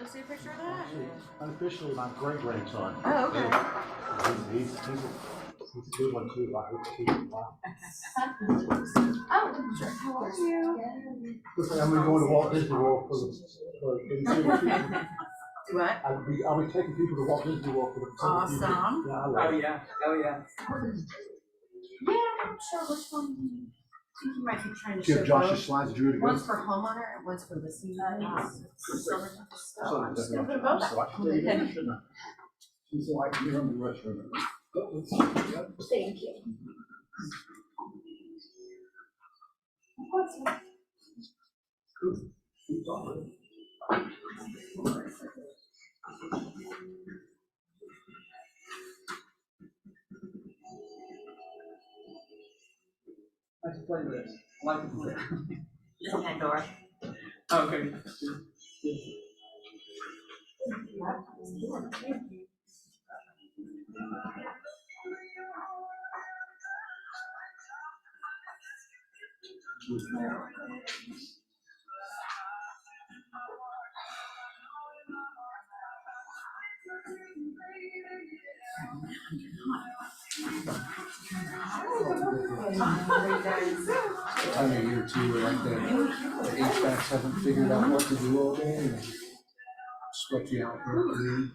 Let's see a picture of that. Unofficially, my great grandson. Oh, okay. He's a good one too. Wow. Oh, sure. How are you? I'm going to Walt Disney World for What? I'll be taking people to Walt Disney World for the Awesome. Yeah, Oh yeah. Yeah, I'm sure which one. I think you might be trying to Give show Josh's both. slides drew to go. One's for homeowner and one's for listing. I'm just gonna put both. So I can tell you that, shouldn't I? She's like, you're in the restroom. Thank you. I like to play with this. I like to play. Just Pandora. Okay. Time of year too, where like the HVACs haven't figured out what to do all day and sweat you out here.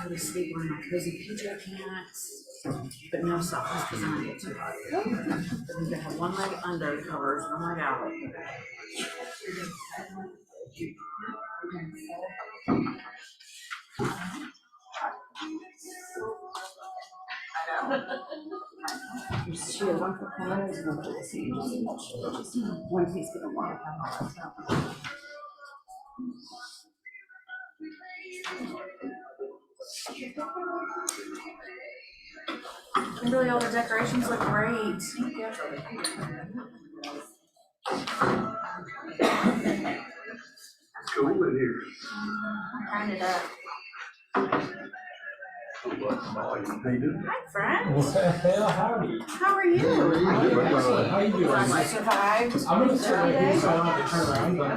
Go to sleep on my cozy PJ pants, but no socks because I'm gonna get too hot. But I'm gonna have one leg under the covers, one leg out. She had one for colors and one for the same. One piece for the water. Really, all the decorations look great. Cool in here. Turn it up. How you doing? Hi, friend. Well, howdy. How are you? How you doing? I survived. I'm gonna survive, so I don't have to turn around, but I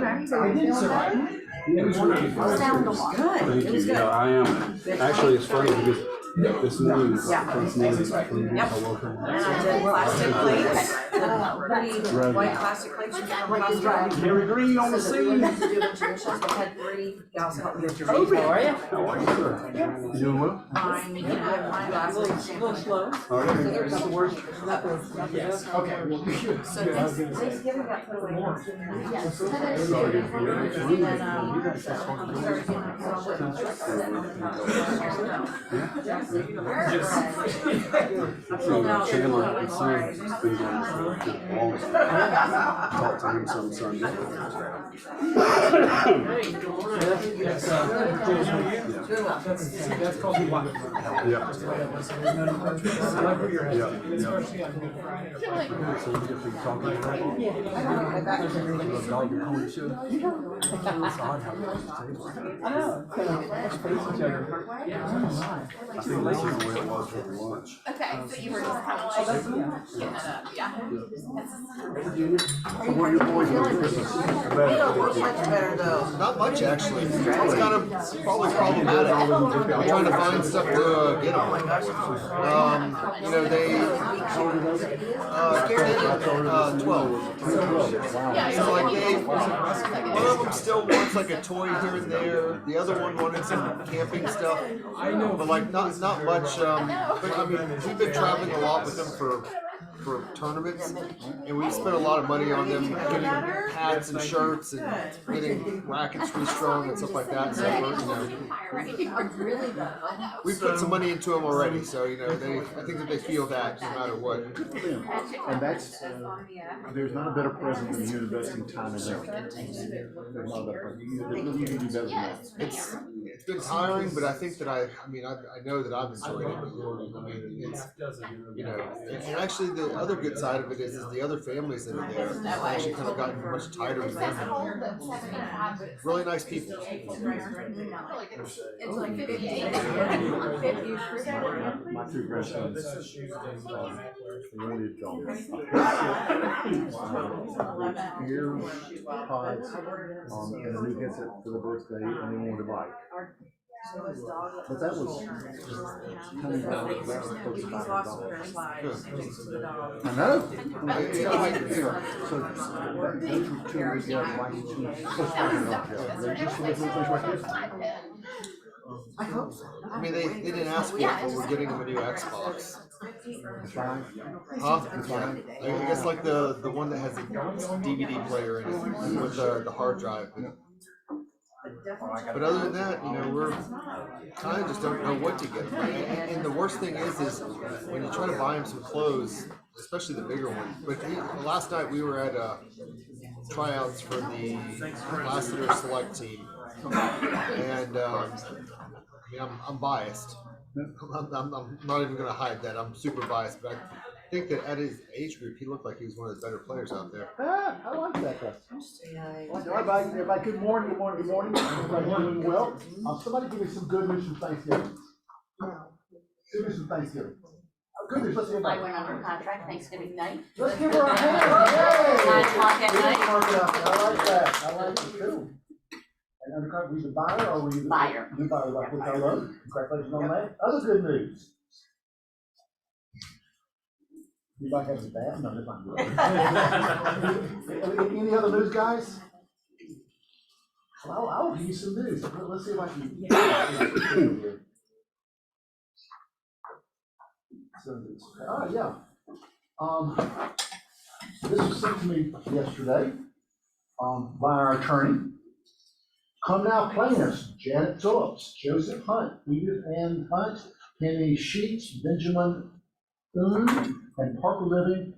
did survive. It was really fun. Sound good. Thank It you. was good. Yeah, I am. Actually, it's funny because this morning, Yeah. this morning, Yep. I woke And up. I did plastic plates, pretty white plastic plates you get from Costco. Gary Green on the So that we scene. wouldn't have to do a bunch of dishes, we had 3 gals help me with your Toby. How are you? How are you, sir? You doing well? Fine, you can have my glasses. A little slow. All right. Okay, well, good. So Thanksgiving got put away. Yes. Sorry to hear that. And then, I'm sorry, you know, So, chicken like this one, it's been going for a long time. Talked to him some Sunday. That's called the one. Yeah. I like where you're at, Yeah. especially on Good Friday. So we get to talking about the dog at home show. It's odd how close the table is. I know. Let's face each other. I think this is the way it was for lunch. Okay, so you were just kind of like getting it up, yeah. So what are your boys doing for Christmas? Not much, actually. It's kind of probably problematic. I'm trying to find stuff to get them. You know, they scared 12. So like one of them still wants like a toy here and there. The other one wanted some camping stuff. I know. But like not much. But I mean, we've been traveling a lot with them for tournaments, and we spent a lot of money on them getting hats and shirts and getting rackets restrung and stuff like that. So we've put some money into them already. So I think that they feel that no matter what. And that's, there's not a better present than you investing time in them. There's not a better present. You can do better than that. It's been tiring, but I think that I know that I've enjoyed it. I mean, it's, and actually the other good side of it is the other families that are there have actually kind of gotten much tighter with them. Really nice people. It's like 58. My 2 grandsons, wanted ear pods, and a new headset for the birthday, and they wanted a bike. But that was coming down to about $3,500. I know. So those were two weeks ago, like they just live in a place like this. I hope so. I mean, they didn't ask for it, but we're getting them a new Xbox. The five. Huh? Yeah. I guess like the one that has a DVD player in it with the hard drive. But other than that, you know, we're kind of just don't know what to get them. And the worst thing is when you try to buy them some clothes, especially the bigger one. But last night we were at tryouts for the Lassiter Select team, and I mean, I'm biased. I'm not even going to hide that. I'm super biased, but I think that at his age group, he looked like he was one of the better players out there. Ah, I like that guy. Everybody, good morning, good morning, good morning. Everybody doing well? Somebody give me some good news from Thanksgiving. Give me some Thanksgiving. Good news, let's hear I about went it. under contract Thanksgiving night. Let's give her a hand. Yay! 9 o'clock at night. I like that. I like it too. And undercut, were you the buyer or were you the Buyer. You buyer, like, which I love. Congratulations on that. Other good news. You might have some bad, no, that's not good. Any other news, guys? Well, I'll give you some news. Let's see if I can. Yeah. This was sent to me yesterday, by our attorney. Come now plaintiffs, Janet Phillips, Joseph Hunt, Edith Ann Hunt, Penny Sheets, Benjamin Thune, and Parker Living,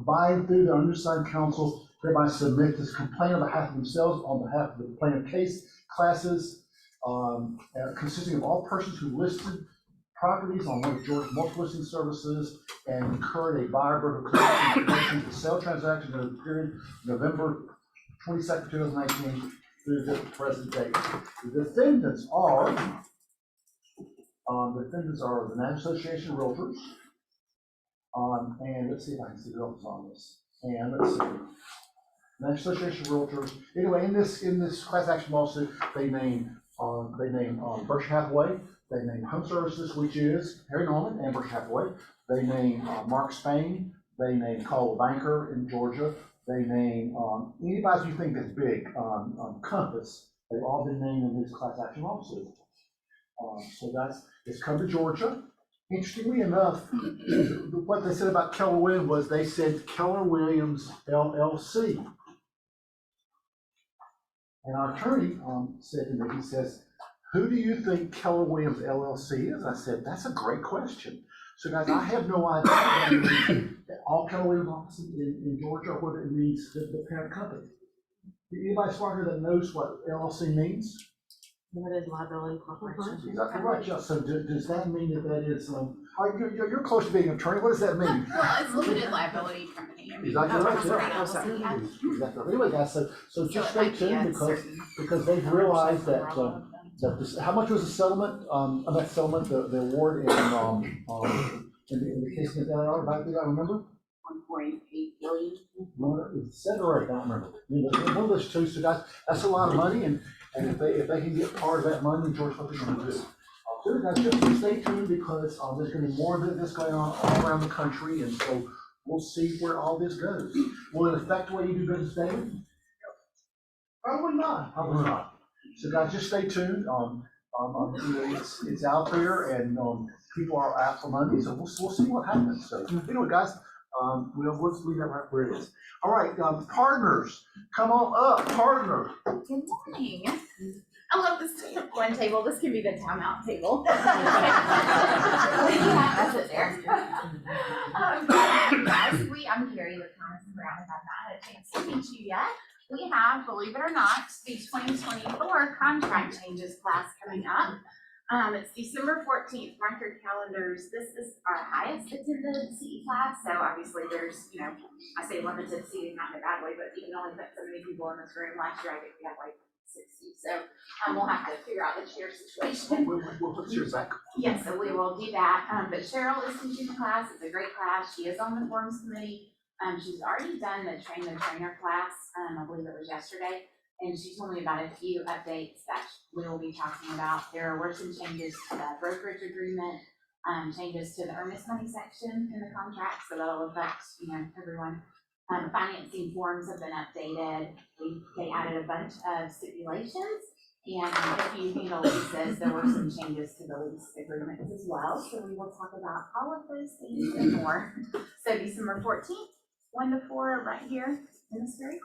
by through the undersigned counsel, hereby submit this complaint on behalf of themselves, on behalf of the plaintiff case classes, consisting of all persons who listed properties on one of Georgia's multiple listing services and incurred a buyer broker commission to sell transactions in the period November 22nd, 2019 through the present date. The defendants are the National Association of Realtors. And let's see if I can see who else is on this. And let's see. National Association of Realtors. Anyway, in this class action lawsuit, they name Berkshire Hathaway. They name Home Services, which is Harry Norman and Berkshire Hathaway. They name Mark Spain. They name Caldwell Banker in Georgia. They name anybody you think that's big. Compass. They've all been named in this class action lawsuit. So it's come to Georgia. Interestingly enough, what they said about Keller Williams was they said Keller Williams LLC. And our attorney said to me, he says, who do you think Keller Williams LLC is? I said, that's a great question. So guys, I have no idea all Keller Williams offices in Georgia or what it means, the parent company. Anybody smarter that knows what LLC means? Limited liability corporation. Exactly right, yeah. So does that mean that is, you're close to being an attorney, what does that mean? Well, it's limited liability company. I mean, Exactly right, we're yeah. an LLC. Exactly. Anyway, guys, so just it stay might be tuned because they've realized that, how much was the settlement, that settlement, the award in the case against LAR, if I remember? 1.8 billion. It's 7 or 8, I don't remember. One of those two, so guys, that's a lot of money, and if they can get part of that money, George, what they're gonna do. So guys, just stay tuned because there's gonna be more of this going on all around the country, and so we'll see where all this goes. Will it affect the way you do business, David? Probably not, probably not. So guys, just stay tuned. It's out there, and people are out for money, so we'll see what happens. So anyway, guys, we'll just leave that right where it is. All right, partners, come on up, partner. Good morning. I love this one table. This can be the timeout table. That's it there. Guys, I'm Carrie with Thomas and Brown. If I've not had a chance to meet you yet. We have, believe it or not, the 2024 contract changes class coming up. It's December 14th. Mark your calendars. This is our highest attended CE class. So obviously there's, I say limited seating, not in a bad way, but you can only fit so many people in this room. Last year I think we had like 60. So we'll have to figure out the chair situation. We'll put yours back. Yes, so we will do that. But Cheryl is teaching the class. It's a great class. She is on the forms committee. She's already done the train the trainer class. I believe it was yesterday. And she told me about a few updates that we will be talking about. There were some changes to the brokerage agreement, changes to the earnest money section in the contract, so that'll affect, everyone. Financing forms have been updated. They added a bunch of stipulations. And if you handle leases, there were some changes to the lease agreements as well. So we will talk about all of those things and more. So December 14th, 1 to 4, right here in this very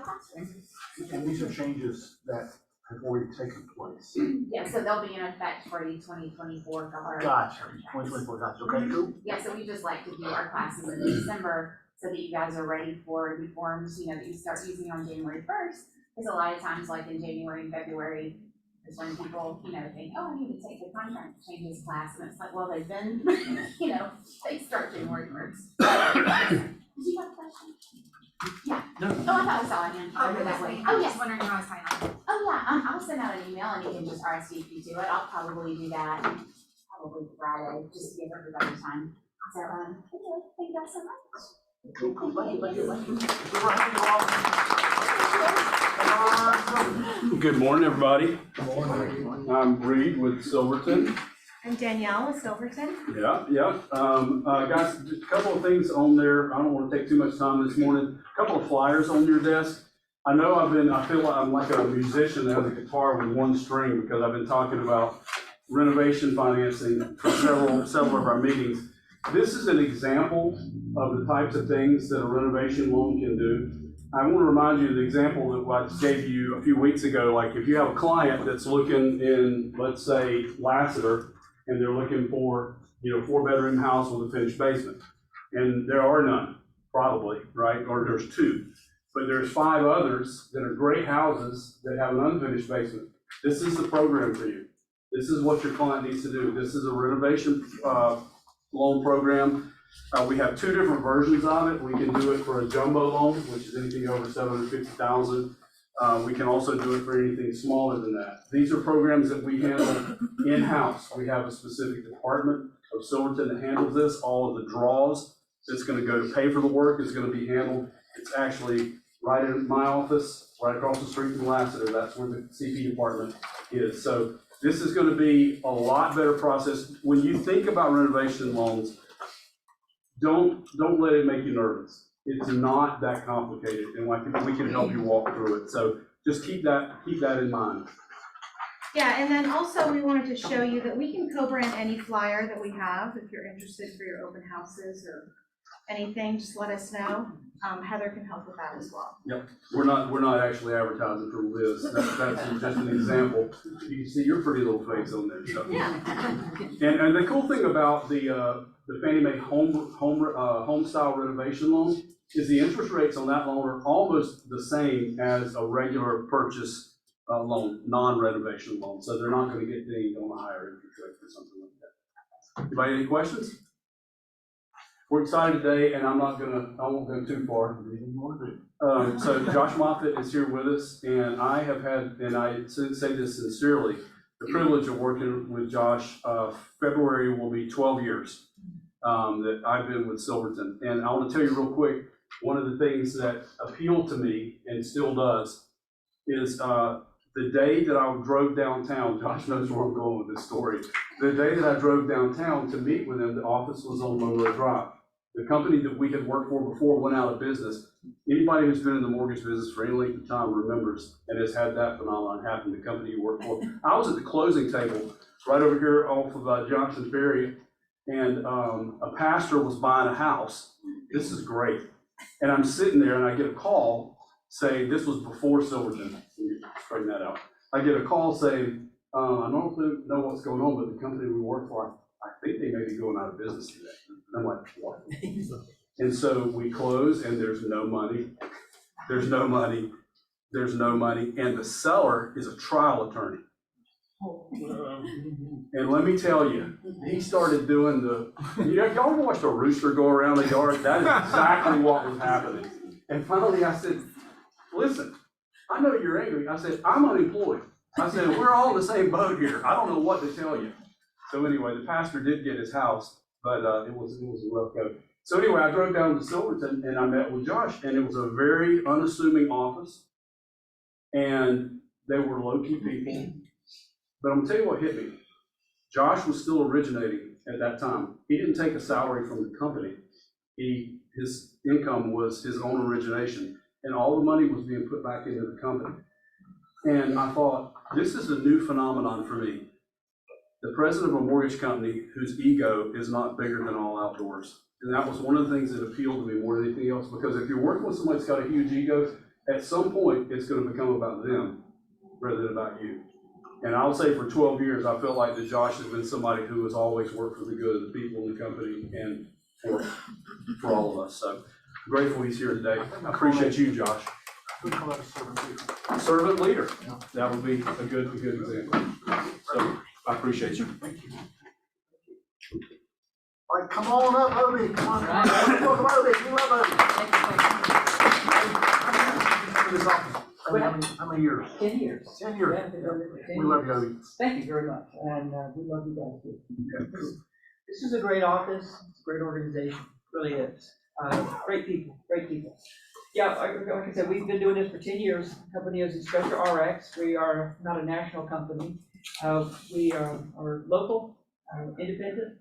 classroom. And these are changes that have already taken place. Yeah, so they'll be in effect for the 2024 guard. Gotcha, 2024, gotcha, okay, cool. Yeah, so we just like to do our classes in December so that you guys are ready for the forms, that you start using on January 1st. Because a lot of times, like in January and February, is when people, think, oh, I need to take the contract changes class. And it's like, well, they've been, they start January 1st. Did you have a question? Yeah. No. Oh, I thought I saw it in over that way. Oh, yes. Wondering how I sign up. Oh, yeah, I'll send out an email and you can just RSVP to it. I'll probably do that probably Friday, just to give everybody time. So, anyway, thank you guys so much. Cool, thank you. Good morning, everybody. I'm Reed with Silverton. I'm Danielle with Silverton. Yeah. Guys, just a couple of things on there. I don't want to take too much time this morning. A couple of flyers on your desk. I know I feel like I'm like a musician that has a guitar with one string because I've been talking about renovation financing for several of our meetings. This is an example of the types of things that a renovation loan can do. I want to remind you of the example that I gave you a few weeks ago. Like if you have a client that's looking in, let's say, Lassiter, and they're looking for, 4-bedroom house with a finished basement. And there are none, probably, right? Or there's 2. But there's 5 others that are great houses that have an unfinished basement. This is the program for you. This is what your client needs to do. This is a renovation loan program. We have 2 different versions of it. We can do it for a jumbo loan, which is anything over $750,000. We can also do it for anything smaller than that. These are programs that we handle in-house. We have a specific department of Silverton that handles this. All of the draws that's going to go to pay for the work is going to be handled. It's actually right in my office, right across the street from Lassiter. That's where the CP department is. So this is going to be a lot better process. When you think about renovation loans, don't let it make you nervous. It's not that complicated, and we can help you walk through it. So just keep that in mind. Yeah, and then also we wanted to show you that we can co-brand any flyer that we have. If you're interested for your open houses or anything, just let us know. Heather can help with that as well. Yep, we're not actually advertising for Liz. That's just an example. You can see your pretty little face on there. So. Yeah. And the cool thing about the Fannie Mae home style renovation loan is the interest rates on that loan are almost the same as a regular purchase loan, non-renovation loan. So they're not going to get dinged on a higher interest rate or something like that. Anybody any questions? We're excited today, and I won't go too far. So Josh Moffitt is here with us, and I have had, and I say this sincerely, the privilege of working with Josh. February will be 12 years that I've been with Silverton. And I want to tell you real quick, one of the things that appealed to me, and still does, is the day that I drove downtown, Josh knows where I'm going with this story. The day that I drove downtown to meet with him, the office was on Monroe Drive. The company that we had worked for before went out of business. Anybody who's been in the mortgage business for any length of time remembers and has had that phenomenon happen, the company you work for. I was at the closing table right over here off of Johnson Ferry, and a pastor was buying a house. This is great. And I'm sitting there and I get a call saying, this was before Silverton, straighten that out. I get a call saying, I don't know what's going on, but the company we work for, I think they may be going out of business today. And I'm like, what? And so we close and there's no money. There's no money. There's no money. And the seller is a trial attorney. And let me tell you, he started doing y'all watched a rooster go around the yard? That is exactly what was happening. And finally I said, listen, I know you're angry. I said, I'm unemployed. I said, we're all in the same boat here. I don't know what to tell you. So anyway, the pastor did get his house, but it was a rough go. So anyway, I drove down to Silverton and I met with Josh, and it was a very unassuming office. And they were low-key people. But I'm gonna tell you what hit me. Josh was still originating at that time. He didn't take a salary from the company. His income was his own origination, and all the money was being put back into the company. And I thought, this is a new phenomenon for me. The president of a mortgage company whose ego is not bigger than all outdoors. And that was one of the things that appealed to me more than anything else, because if you're working with somebody that's got a huge ego, at some point, it's gonna become about them rather than about you. And I'll say for 12 years, I felt like that Josh has been somebody who has always worked for the good of the people in the company and for all of us. So grateful he's here today. I appreciate you, Josh. We call that a servant leader. Servant leader. That would be a good example. So I appreciate you. Thank you. All right, come on up, Obi. Come on. Welcome, Obi. We love Obi. For this office. How many years? 10 years. 10 years. Yeah, We love you, Obi. Thank you very much, and we love you guys too. This is a great office, it's a great organization, it really is. Great people, great people. Yeah, like I said, we've been doing this for 10 years. The company is Inspector RX. We are not a national company. We are local, independent,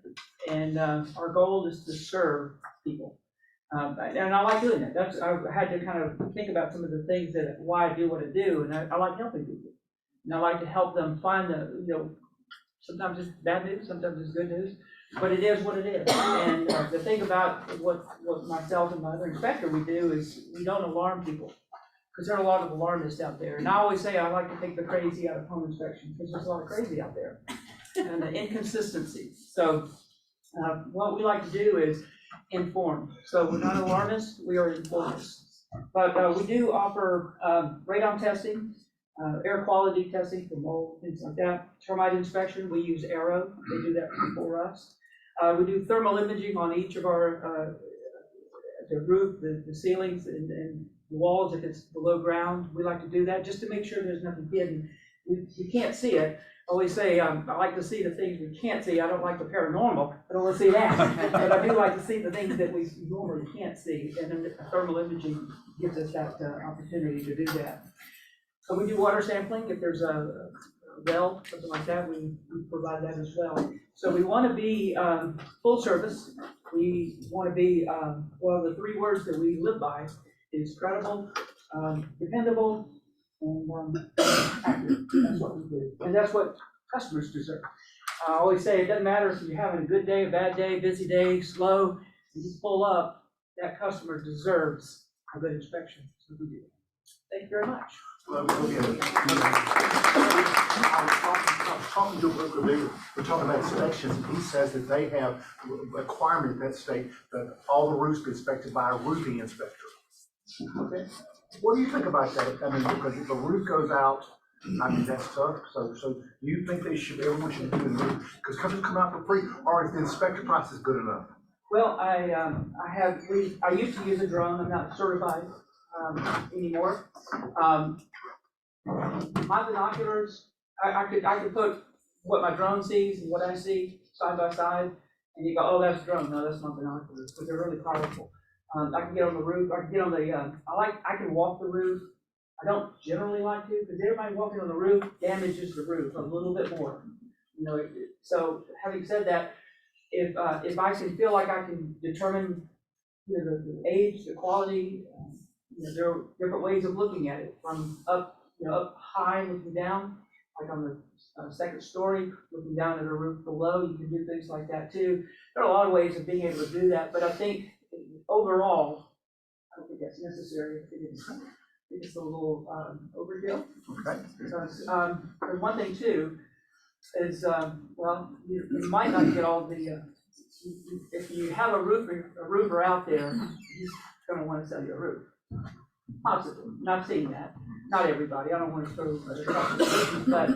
and our goal is to serve people. And I like doing that. I had to kind of think about some of the things that, why I do what I do, and I like helping people. And I like to help them find sometimes it's bad news, sometimes it's good news, but it is what it is. And the thing about what myself and my other inspector we do is we don't alarm people, because there are a lot of alarmists out there. And I always say I like to take the crazy out of home inspection, because there's a lot of crazy out there, and the inconsistencies. So what we like to do is inform. So we're not alarmists, we are informers. But we do offer radon testing, air quality testing for mold, things like that. Termite inspection, we use Arrow, they do that for us. We do thermal imaging on each of our, the roof, the ceilings, and the walls if it's below ground. We like to do that just to make sure there's nothing hidden. You can't see it. I always say, I like to see the things we can't see. I don't like the paranormal, I don't want to see that. But I do like to see the things that we normally can't see. And then thermal imaging gives us that opportunity to do that. So we do water sampling. If there's a well, something like that, we provide that as well. So we want to be full service. We want to be, well, the 3 words that we live by is credible, dependable, and accurate. That's what we do. And that's what customers deserve. I always say it doesn't matter if you're having a good day, a bad day, busy day, slow, you just pull up, that customer deserves a good inspection. So we do. Thank you very much. I was talking to a broker there, we're talking about inspections, and he says that they have a requirement in that state that all the roofs be inspected by a roofing inspector. Okay. What do you think about that? I mean, because if the roof goes out, I mean, that's tough. So do you think everyone should do the roof? Because companies come out for free, or if the inspector price is good enough? Well, I used to use a drone. I'm not certified anymore. My binoculars, I could put what my drone sees and what I see side by side, and you go, oh, that's a drone. No, that's my binoculars, because they're really powerful. I can get on the roof. I can get on the. I can walk the roof. I don't generally like to, because everybody walking on the roof damages the roof a little bit more. So having said that, if I can feel like I can determine the age, the quality, there are different ways of looking at it. From up high looking down, like on the second story, looking down at a roof below, you can do things like that too. There are a lot of ways of being able to do that, but I think overall, I don't think that's necessary. I think it's a little overkill. Okay. Because there's one thing too, is well, you might not get all the. If you have a roofer out there, he's going to want to sell you a roof. Possibly, not seeing that. Not everybody. I don't want to throw but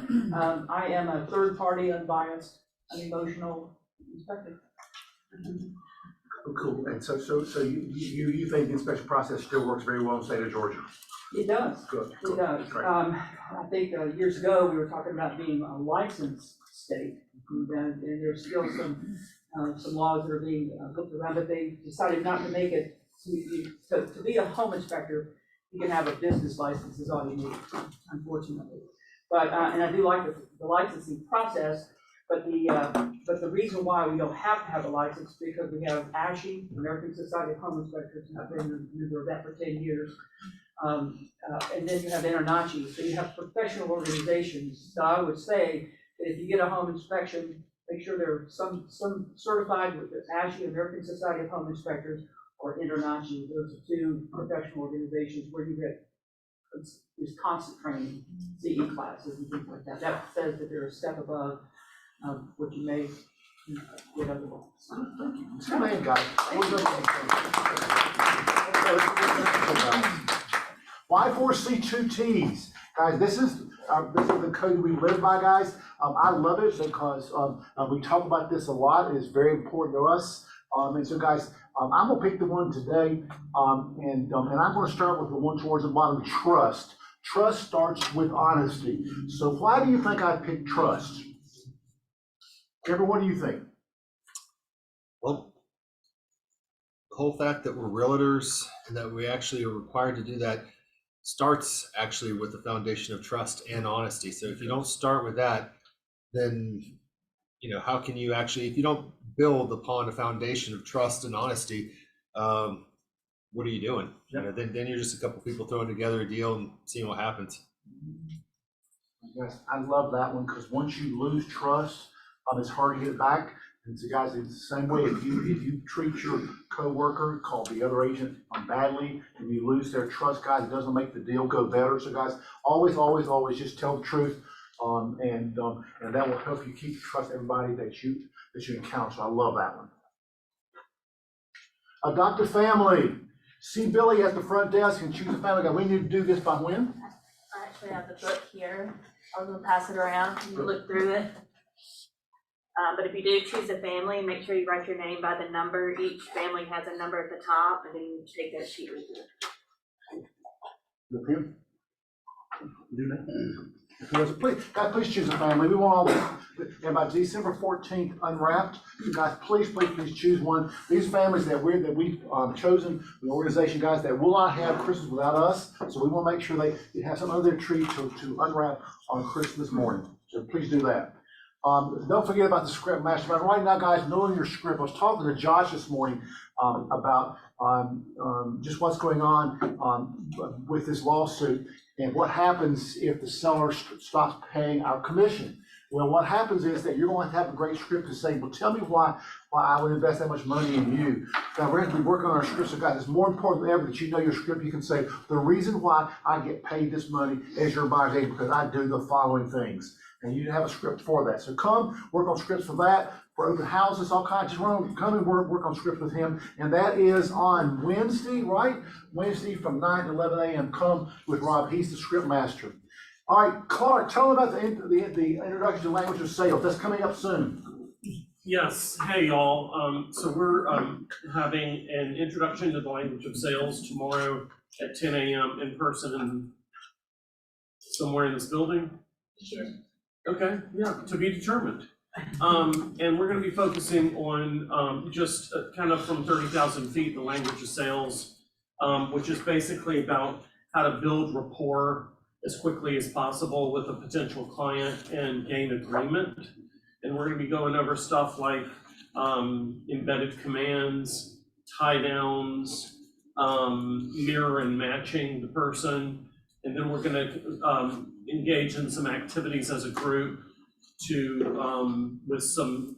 I am a third-party, unbiased, unemotional inspector. Oh, cool. And so you think the inspection process still works very well in the state of Georgia? It does. Good. It does. Great. I think years ago, we were talking about being a licensed state. And there's still some laws that are being looked around, but they decided not to make it, to be a home inspector, you can have a business license is all you need, unfortunately. But, and I do like the licensing process, but the reason why we don't have to have a license is because we have ASHI, American Society of Home Inspectors, and I've been a member of that for 10 years. And then you have INTRNACHI, so you have professional organizations. So I would say that if you get a home inspection, make sure they're some certified with the ASHI, American Society of Home Inspectors, or INTRNACHI. Those are two professional organizations where you get this constant training, CE classes and things like that. That says that they're a step above what you may get otherwise. Thank you. What's your name, guys? Y4C2Ts. Guys, this is the code we live by, guys. I love it because we talk about this a lot. It's very important to us. And so, guys, I'm gonna pick the one today, and I'm gonna start with the one towards the bottom, trust. Trust starts with honesty. So why do you think I picked trust? Kevin, what do you think? Well, the whole fact that we're realtors and that we actually are required to do that starts actually with the foundation of trust and honesty. So if you don't start with that, then, you know, how can you actually, if you don't build upon a foundation of trust and honesty, what are you doing? You know, then you're just a couple people throwing together a deal and seeing what happens. Yes, I love that one because once you lose trust, it's hard to get it back. And so, guys, it's the same way. If you treat your coworker, call the other agent badly, and you lose their trust, guys, it doesn't make the deal go better. So, guys, always just tell the truth, and that will help you keep trust everybody that you encounter. So, I love that one. Adopt a family. See Billy at the front desk and choose a family. Guy, we need to do this by when? I actually have the book here. I was gonna pass it around. You can look through it. But if you do choose a family, make sure you write your name by the number. Each family has a number at the top, and then you take that sheet with you. With him? Do that. Please choose a family. We want all this. And by December 14th, unwrapped. Guys, please choose one. These families that we've chosen, the organization, guys, that will not have Christmas without us. So we want to make sure they have some under their tree to unwrap on Christmas morning. So please do that. Don't forget about the script mastermind. Right now, guys, knowing your script. I was talking to Josh this morning about just what's going on with this lawsuit and what happens if the seller stops paying our commission. Well, what happens is that you're going to have a great script to say, well, tell me why I would invest that much money in you. Now, we're going to be working on our script. So, guys, it's more important than ever that you know your script. You can say, the reason why I get paid this money as your buyer's agent because I do the following things. And you have a script for that. So come work on scripts for that, for open houses, all kinds. Just come and work on scripts with him. And that is on Wednesday, right? Wednesday from 9 to 11 a.m. Come with Rob. He's the script master. All right, Clark, tell them about the introduction to language of sales. That's coming up soon. Yes. Hey, y'all. So we're having an introduction to the language of sales tomorrow at 10 a.m. in person somewhere in this building. Sure. Okay, yeah, to be determined. And we're going to be focusing on just kind of from 30,000 feet, the language of sales, which is basically about how to build rapport as quickly as possible with a potential client and gain agreement. And we're going to be going over stuff like embedded commands, tie downs, mirror and matching the person. And then we're going to engage in some activities as a group to with some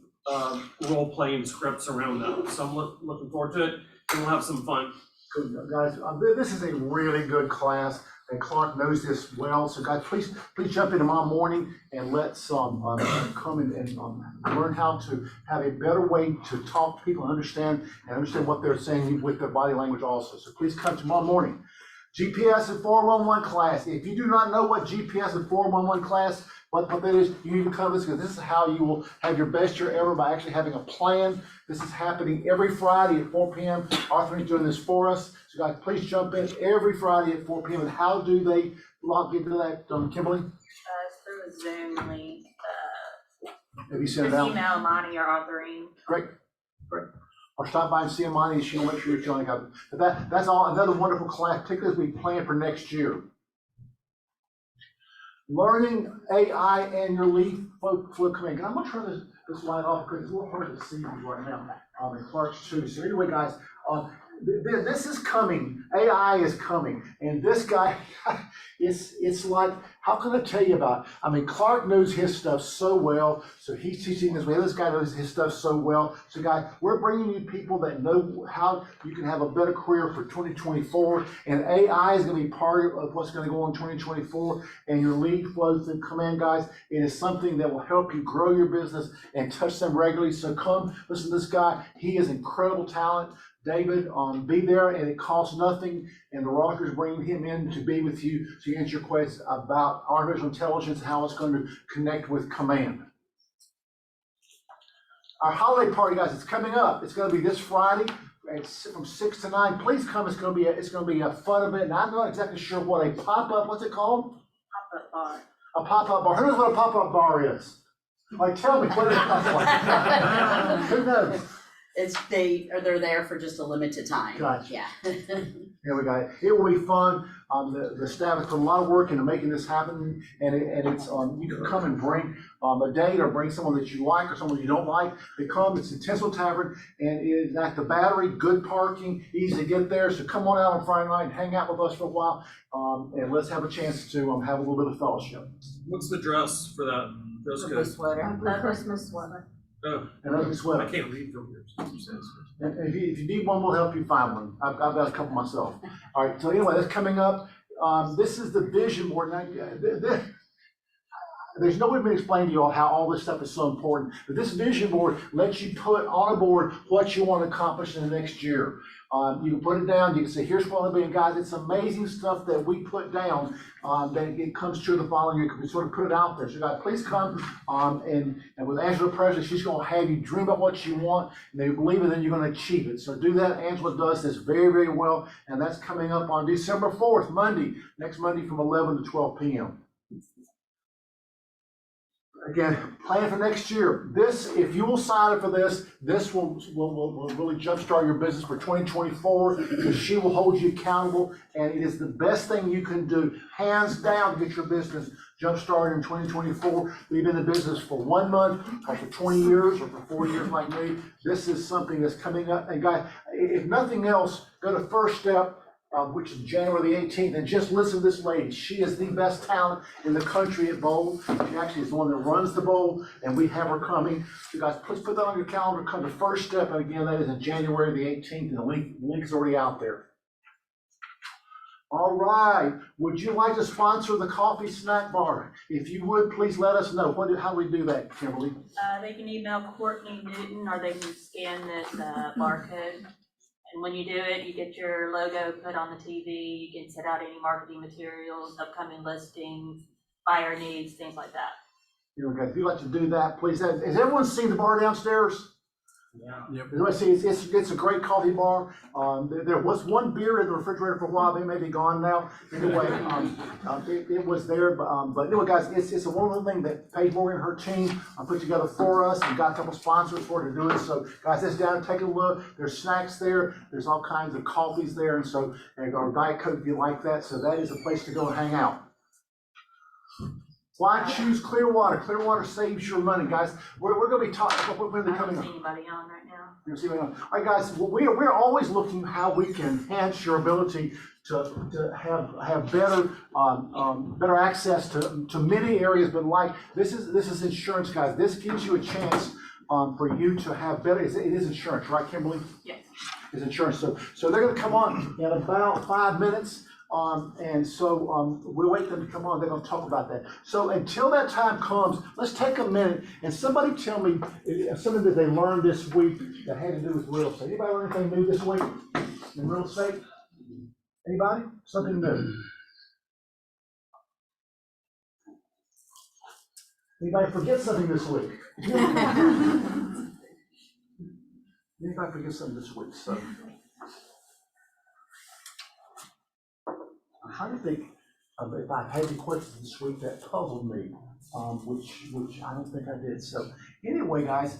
role-playing scripts around that. So I'm looking forward to it, and we'll have some fun. Good, guys. This is a really good class, and Clark knows this well. So, guys, please jump in tomorrow morning and let's come and learn how to have a better way to talk to people and understand what they're saying with their body language also. So please come tomorrow morning. GPS and 411 class. If you do not know what GPS and 411 class, What that is, you need to come to this, because this is how you will have your best year ever, by actually having a plan. This is happening every Friday at 4 p.m. Arthur is doing this for us. So guys, please jump in every Friday at 4 p.m. And how do they log into that, Kimberly? Through a Zoom link, Have you sent it just out? email Monty or Arthurine. Great. Or stop by and see Monty, she'll make sure you're showing up. But that's all, another wonderful class, particularly as we plan for next year. Learning AI and your lead flow command. I'm gonna turn this light off because it's a little hard to see right now. And Clark's too. So anyway, guys, this is coming. AI is coming, and this guy, it's like, how can I tell you about it? I mean, Clark knows his stuff so well, so he's teaching this way. This guy knows his stuff so well. So guys, we're bringing you people that know how you can have a better career for 2024, and AI is going to be part of what's going to go on in 2024. And your lead flow through command, guys, it is something that will help you grow your business and touch them regularly. So come listen to this guy. He is incredible talent. David, be there, and it costs nothing, and the Rockers bringing him in to be with you to answer your questions about artificial intelligence and how it's going to connect with command. Our holiday party, guys, it's coming up. It's going to be this Friday. It's from 6 to 9. Please come. It's going to be a fun event. And I'm not exactly sure what a pop-up. What's it called? Pop-up bar. A pop-up bar. Who knows what a pop-up bar is? Like, tell me what it is. Who knows? They're there for just a limited time. Gotcha. Yeah. Here we go. It will be fun. The staff has put a lot of work into making this happen, and it's you can come and bring a date or bring someone that you like or someone you don't like. They come. It's in Tinsel Tavern, and it is at the Battery. Good parking, easy to get there. So come on out on Friday night and hang out with us for a while, and let's have a chance to have a little bit of fellowship. What's the dress for that? Dress Purple code? sweater. A Christmas sweater. Oh, And ugly sweater. I can't read from here. And if you need one, we'll help you find one. I've got a couple myself. All right, so anyway, that's coming up. This is the vision board. Now, there's no way to explain to you all how all this stuff is so important, but this vision board lets you put on a board what you want to accomplish in the next year. You can put it down, you can say, here's what I'm doing, guys. It's amazing stuff that we put down, that it comes true the following year. We sort of put it out there. So guys, please come, and with Angela Presley, she's gonna have you dream about what you want, and they believe it, then you're gonna achieve it. So do that. Angela does this very, very well, and that's coming up on December 4th, Monday, next Monday from 11 to 12 p.m. Again, plan for next year. This, if you will sign up for this, this will really jumpstart your business for 2024, because she will hold you accountable, and it is the best thing you can do, hands down, to get your business jumpstarted in 2024. We've been in business for 1 month, or for 20 years, or for 4 years like me. This is something that's coming up. And guys, if nothing else, go to First Step, which is January the 18th, and just listen to this lady. She is the best talent in the country at Bowl. She actually is the one that runs the Bowl, and we have her coming. So guys, please put that on your calendar. Come to First Step, and again, that is in January the 18th, and the link is already out there. All right, would you like to sponsor the coffee snack bar? If you would, please let us know. How do we do that, Kimberly? They can email Courtney Newton, or they can scan this barcode. And when you do it, you get your logo put on the TV, you can set out any marketing materials, upcoming listings, buyer needs, things like that. You know, if you'd like to do that, please. Has everyone seen the bar downstairs? Yeah. Yep. Everybody see, it's a great coffee bar. There was one beer in the refrigerator for a while. They may be gone now. Anyway, it was there. But anyway, guys, it's a wonderful thing that Paige Morgan and her team put together for us, and got a couple sponsors for her to do it. So, guys, let's down and take a look. There's snacks there. There's all kinds of coffees there, and so or Diet Coke if you like that. So that is a place to go and hang out. Why choose Clearwater? Clearwater saves your money, guys. We're going to be talking. When are they coming I up? don't see anybody on right now. You see what I mean? All right, guys. Well, we're always looking how we can enhance your ability to have better better access to many areas. But like this is insurance, guys. This gives you a chance for you to have better. It is insurance, right, Kimberly? Yes. It's insurance. So they're going to come on in about 5 minutes. And so we'll wait for them to come on. They're going to talk about that. So until that time comes, let's take a minute and somebody tell me something that they learned this week that had to do with real estate. Anybody learn anything new this week in real estate? Anybody? Something new? Anybody forget something this week? Anybody forget something this week? So I'm trying to think of if I had any questions this week that puzzled me, which I don't think I did. So anyway, guys.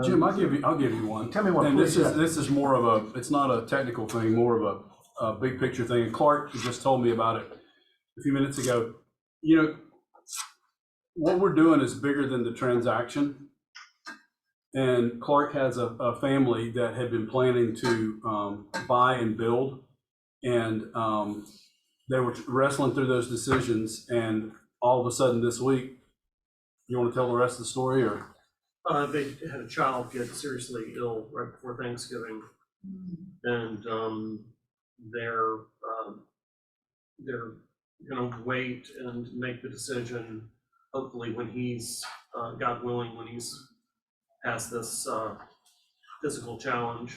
Jim, I'll give you one. Tell me one, And please. this is more of it's not a technical thing, more of a big picture thing. And Clark just told me about it a few minutes ago. You know, what we're doing is bigger than the transaction. And Clark has a family that had been planning to buy and build, and they were wrestling through those decisions. And all of a sudden this week, you want to tell the rest of the story, or? They had a child get seriously ill right before Thanksgiving, and they're gonna wait and make the decision, hopefully when he's, God willing, when he's past this physical challenge.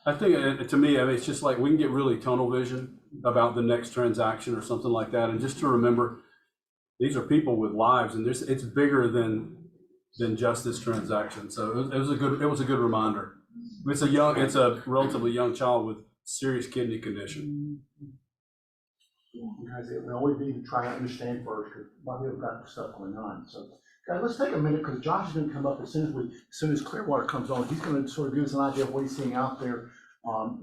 I think, to me, I mean, it's just like we can get really tunnel vision about the next transaction or something like that, and just to remember, these are people with lives, and it's bigger than just this transaction. So it was a good reminder. It's a relatively young child with serious kidney condition. Guys, we always need to try to understand first, because a lot of people got stuff going on. So, guys, let's take a minute, because Josh is going to come up as soon as Clearwater comes on. He's going to sort of give us an idea of what he's seeing out there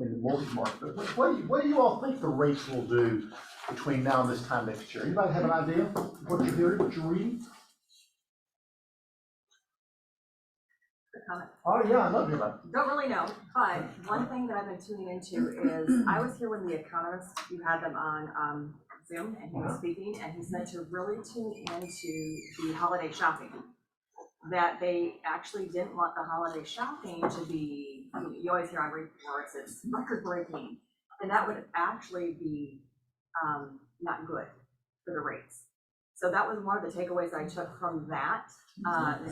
in the mortgage market. But what do you all think the rates will do between now and this time next year? Anybody have an idea of what you're hearing, what you're reading? Oh, yeah, I love you about it. Don't really know, but one thing that I've been tuning into is, I was here when The Economist, you had them on Zoom, and he was speaking, and he said to really tune into the holiday shopping. That they actually didn't want the holiday shopping to be, you always hear on reports, it's record breaking, and that would actually be not good for the rates. So that was one of the takeaways I took from that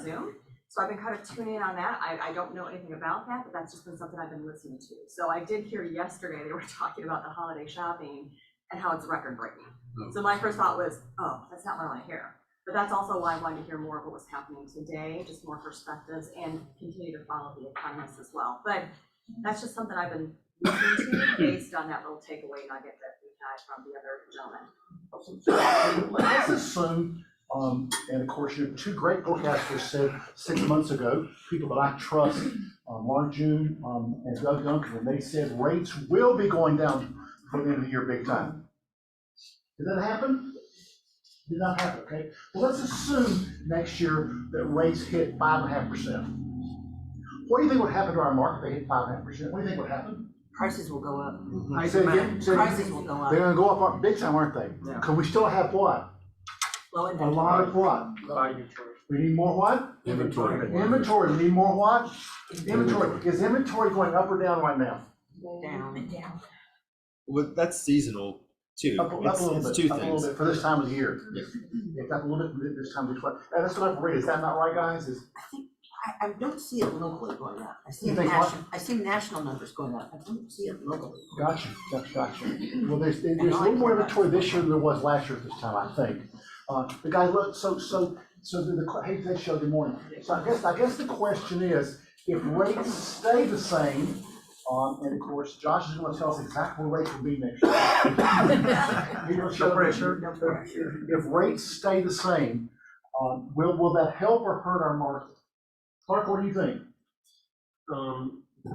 Zoom. So I've been kind of tuning in on that. I don't know anything about that, but that's just been something I've been listening to. So I did hear yesterday, they were talking about the holiday shopping and how it's record breaking. So my first thought was, oh, that's not what I want to hear. But that's also why I wanted to hear more of what was happening today, just more perspectives, and continue to follow The Economist as well. But that's just something I've been listening to based on that little takeaway nugget that we had from the other gentleman. Let's assume, and of course, your two great forecasters said 6 months ago, people that I trust, Mark June and Doug Duncan, and they said rates will be going down for the end of the year big time. Did that happen? Did not happen, okay? Well, let's assume next year that rates hit 5.5%. What do you think would happen to our market if they hit 5.5%? What do you think would happen? Prices will go up. Say it again. Prices will go up. They're gonna go up big time, aren't they? Yeah. Because we still have what? Low A lot of what? We need more what? Inventory. Inventory. We need more what? Inventory. Is inventory going up or down right now? Down. Well, that's seasonal too. Up a little It's bit, two up a little things. bit for this time of the year. Yeah. It's up a little bit this time of the year. That's what I've read. Is that not right, guys? I don't see it locally going up. You think what? I see national numbers going up. I don't see it locally. Gotcha. Well, there's a little more inventory this year than there was last year at this time, I think. The guy look, so hey, thanks, Joe, good morning. So I guess the question is, if rates stay the same, and of course, Josh is gonna tell us exactly what rates will be next year. No pressure. If rates stay the same, will that help or hurt our market? Clark, what do you think?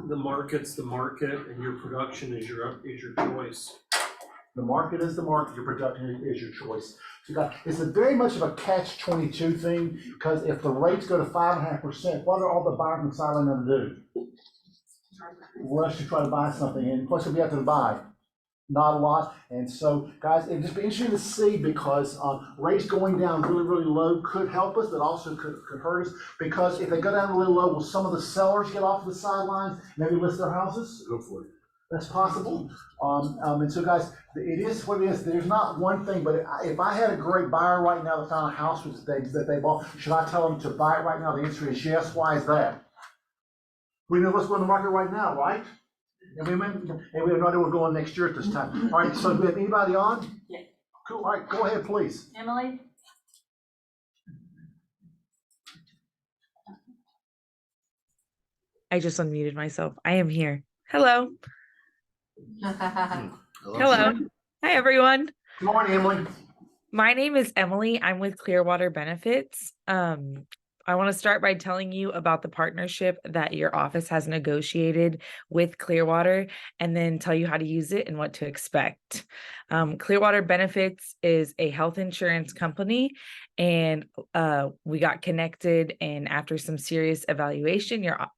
The market's the market, and your production is your choice. The market is the market, your production is your choice. So it's very much of a catch-22 thing, because if the rates go to 5.5%, what are all the buyers on the sideline going to do? Rush to try to buy something, and plus, if we have to buy, not a lot. And so, guys, it'd just be interesting to see, because rates going down really, really low could help us, but also could hurt us. Because if they go down really low, will some of the sellers get off the sidelines, maybe list their houses? Hopefully. That's possible. And so, guys, it is what it is. There's not one thing, but if I had a great buyer right now that found a house that they bought, should I tell them to buy it right now? The answer is yes. Why is that? We know what's going on the market right now, right? And we have no idea what's going on next year at this time. All right, so do we have anybody on? Yeah. Cool, all right, go ahead, please. Emily? I just unmuted myself. I am here. Hello. Hello. Hello. Hi, everyone. Good morning, Emily. My name is Emily. I'm with Clearwater Benefits. I want to start by telling you about the partnership that your office has negotiated with Clearwater, and then tell you how to use it and what to expect. Clearwater Benefits is a health insurance company, and we got connected, and after some serious evaluation, your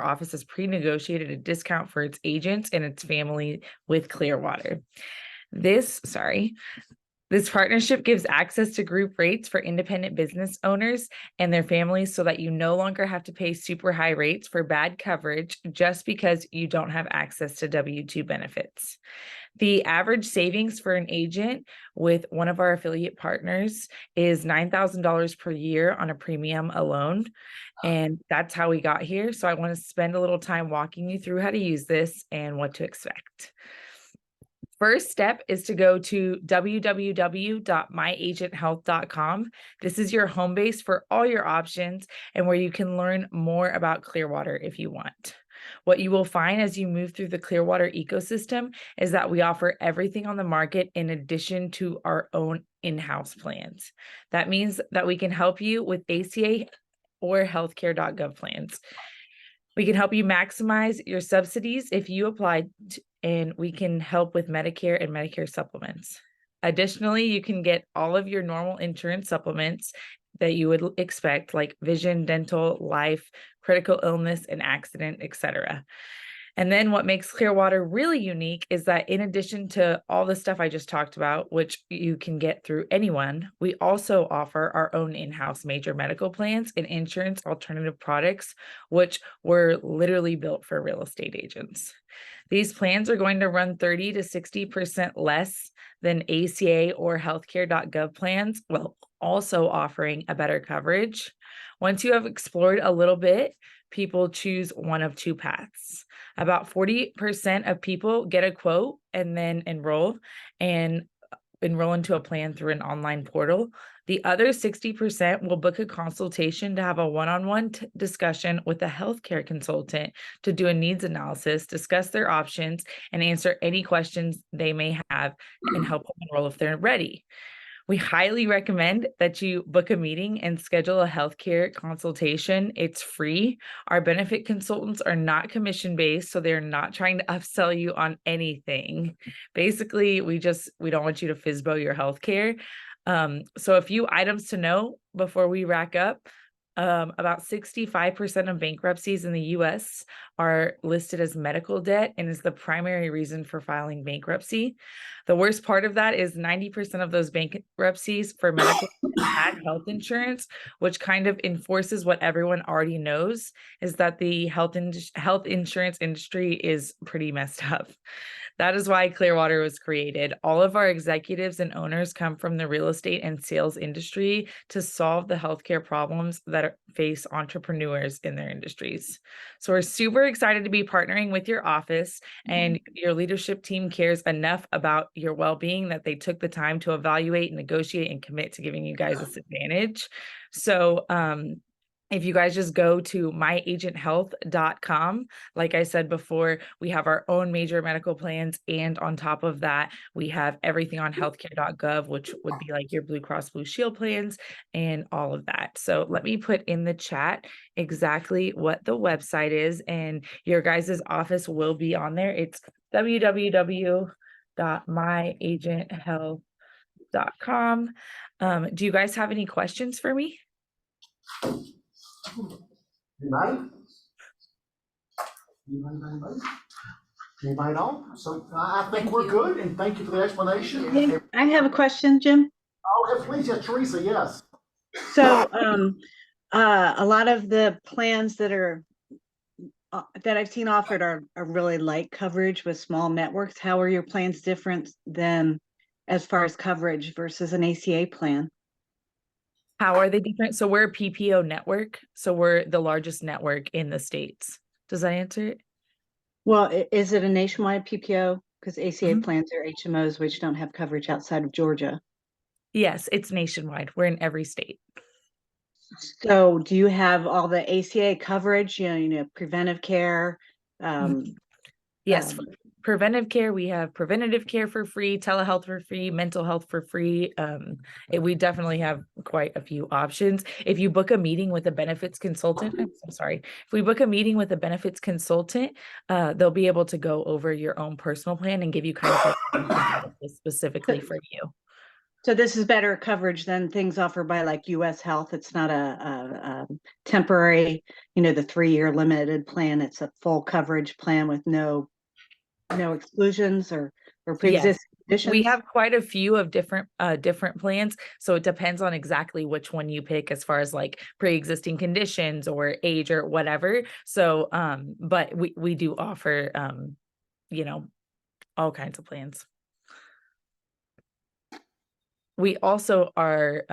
office has pre-negotiated a discount for its agents and its family with Clearwater. This partnership gives access to group rates for independent business owners and their families so that you no longer have to pay super high rates for bad coverage just because you don't have access to W-2 benefits. The average savings for an agent with one of our affiliate partners is $9,000 per year on a premium alone. And that's how we got here. So I want to spend a little time walking you through how to use this and what to expect. First step is to go to www.myagenthealth.com. This is your home base for all your options and where you can learn more about Clearwater if you want. What you will find as you move through the Clearwater ecosystem is that we offer everything on the market in addition to our own in-house plans. That means that we can help you with ACA or healthcare.gov plans. We can help you maximize your subsidies if you applied, and we can help with Medicare and Medicare supplements. Additionally, you can get all of your normal insurance supplements that you would expect, like vision, dental, life, critical illness, and accident, etc. And then what makes Clearwater really unique is that in addition to all the stuff I just talked about, which you can get through anyone, we also offer our own in-house major medical plans and insurance alternative products, which were literally built for real estate agents. These plans are going to run 30 to 60% less than ACA or healthcare.gov plans, while also offering a better coverage. Once you have explored a little bit, people choose one of two paths. About 40% of people get a quote and then enroll into a plan through an online portal. The other 60% will book a consultation to have a one-on-one discussion with a healthcare consultant to do a needs analysis, discuss their options, and answer any questions they may have and help them enroll if they're ready. We highly recommend that you book a meeting and schedule a healthcare consultation. It's free. Our benefit consultants are not commission-based, so they're not trying to upsell you on anything. Basically, we don't want you to FSBO your healthcare. So a few items to know before we rack up. About 65% of bankruptcies in the US are listed as medical debt and is the primary reason for filing bankruptcy. The worst part of that is 90% of those bankruptcies for medical had health insurance, which kind of enforces what everyone already knows, is that the health insurance industry is pretty messed up. That is why Clearwater was created. All of our executives and owners come from the real estate and sales industry to solve the healthcare problems that face entrepreneurs in their industries. So we're super excited to be partnering with your office, and your leadership team cares enough about your well-being that they took the time to evaluate, negotiate, and commit to giving you guys this advantage. So, if you guys just go to myagenthealth.com, like I said before, we have our own major medical plans. And on top of that, we have everything on healthcare.gov, which would be like your Blue Cross Blue Shield plans and all of that. So let me put in the chat exactly what the website is, and your guys' office will be on there. It's www.myagenthealth.com. Do you guys have any questions for me? Anybody? Anybody at all? So I think we're good, and thank you for the explanation. I have a question, Jim. Oh, yes, please, yes, Teresa, yes. So, a lot of the plans that I've seen offered are really light coverage with small networks. How are your plans different than as far as coverage versus an ACA plan? How are they different? So we're a PPO network. So we're the largest network in the States. Does that answer it? Well, is it a nationwide PPO? Because ACA plans are HMOs, which don't have coverage outside of Georgia. Yes, it's nationwide. We're in every state. So do you have all the ACA coverage, you know, preventive care? Yes, Um, for preventive care, we have preventative care for free, telehealth for free, mental health for free. We definitely have quite a few options. If you book a meeting with a benefits consultant, I'm so sorry. If we book a meeting with a benefits consultant, they'll be able to go over your own personal plan and give you kind of like specifically for you. So this is better coverage than things offered by like US Health. It's not a temporary, you know, the 3-year limited plan. It's a full coverage plan with no exclusions or Yes, pre-existing we conditions. have quite a few of different plans. So it depends on exactly which one you pick as far as like pre-existing conditions or age or whatever. So but we do offer you know, all kinds of plans. We also are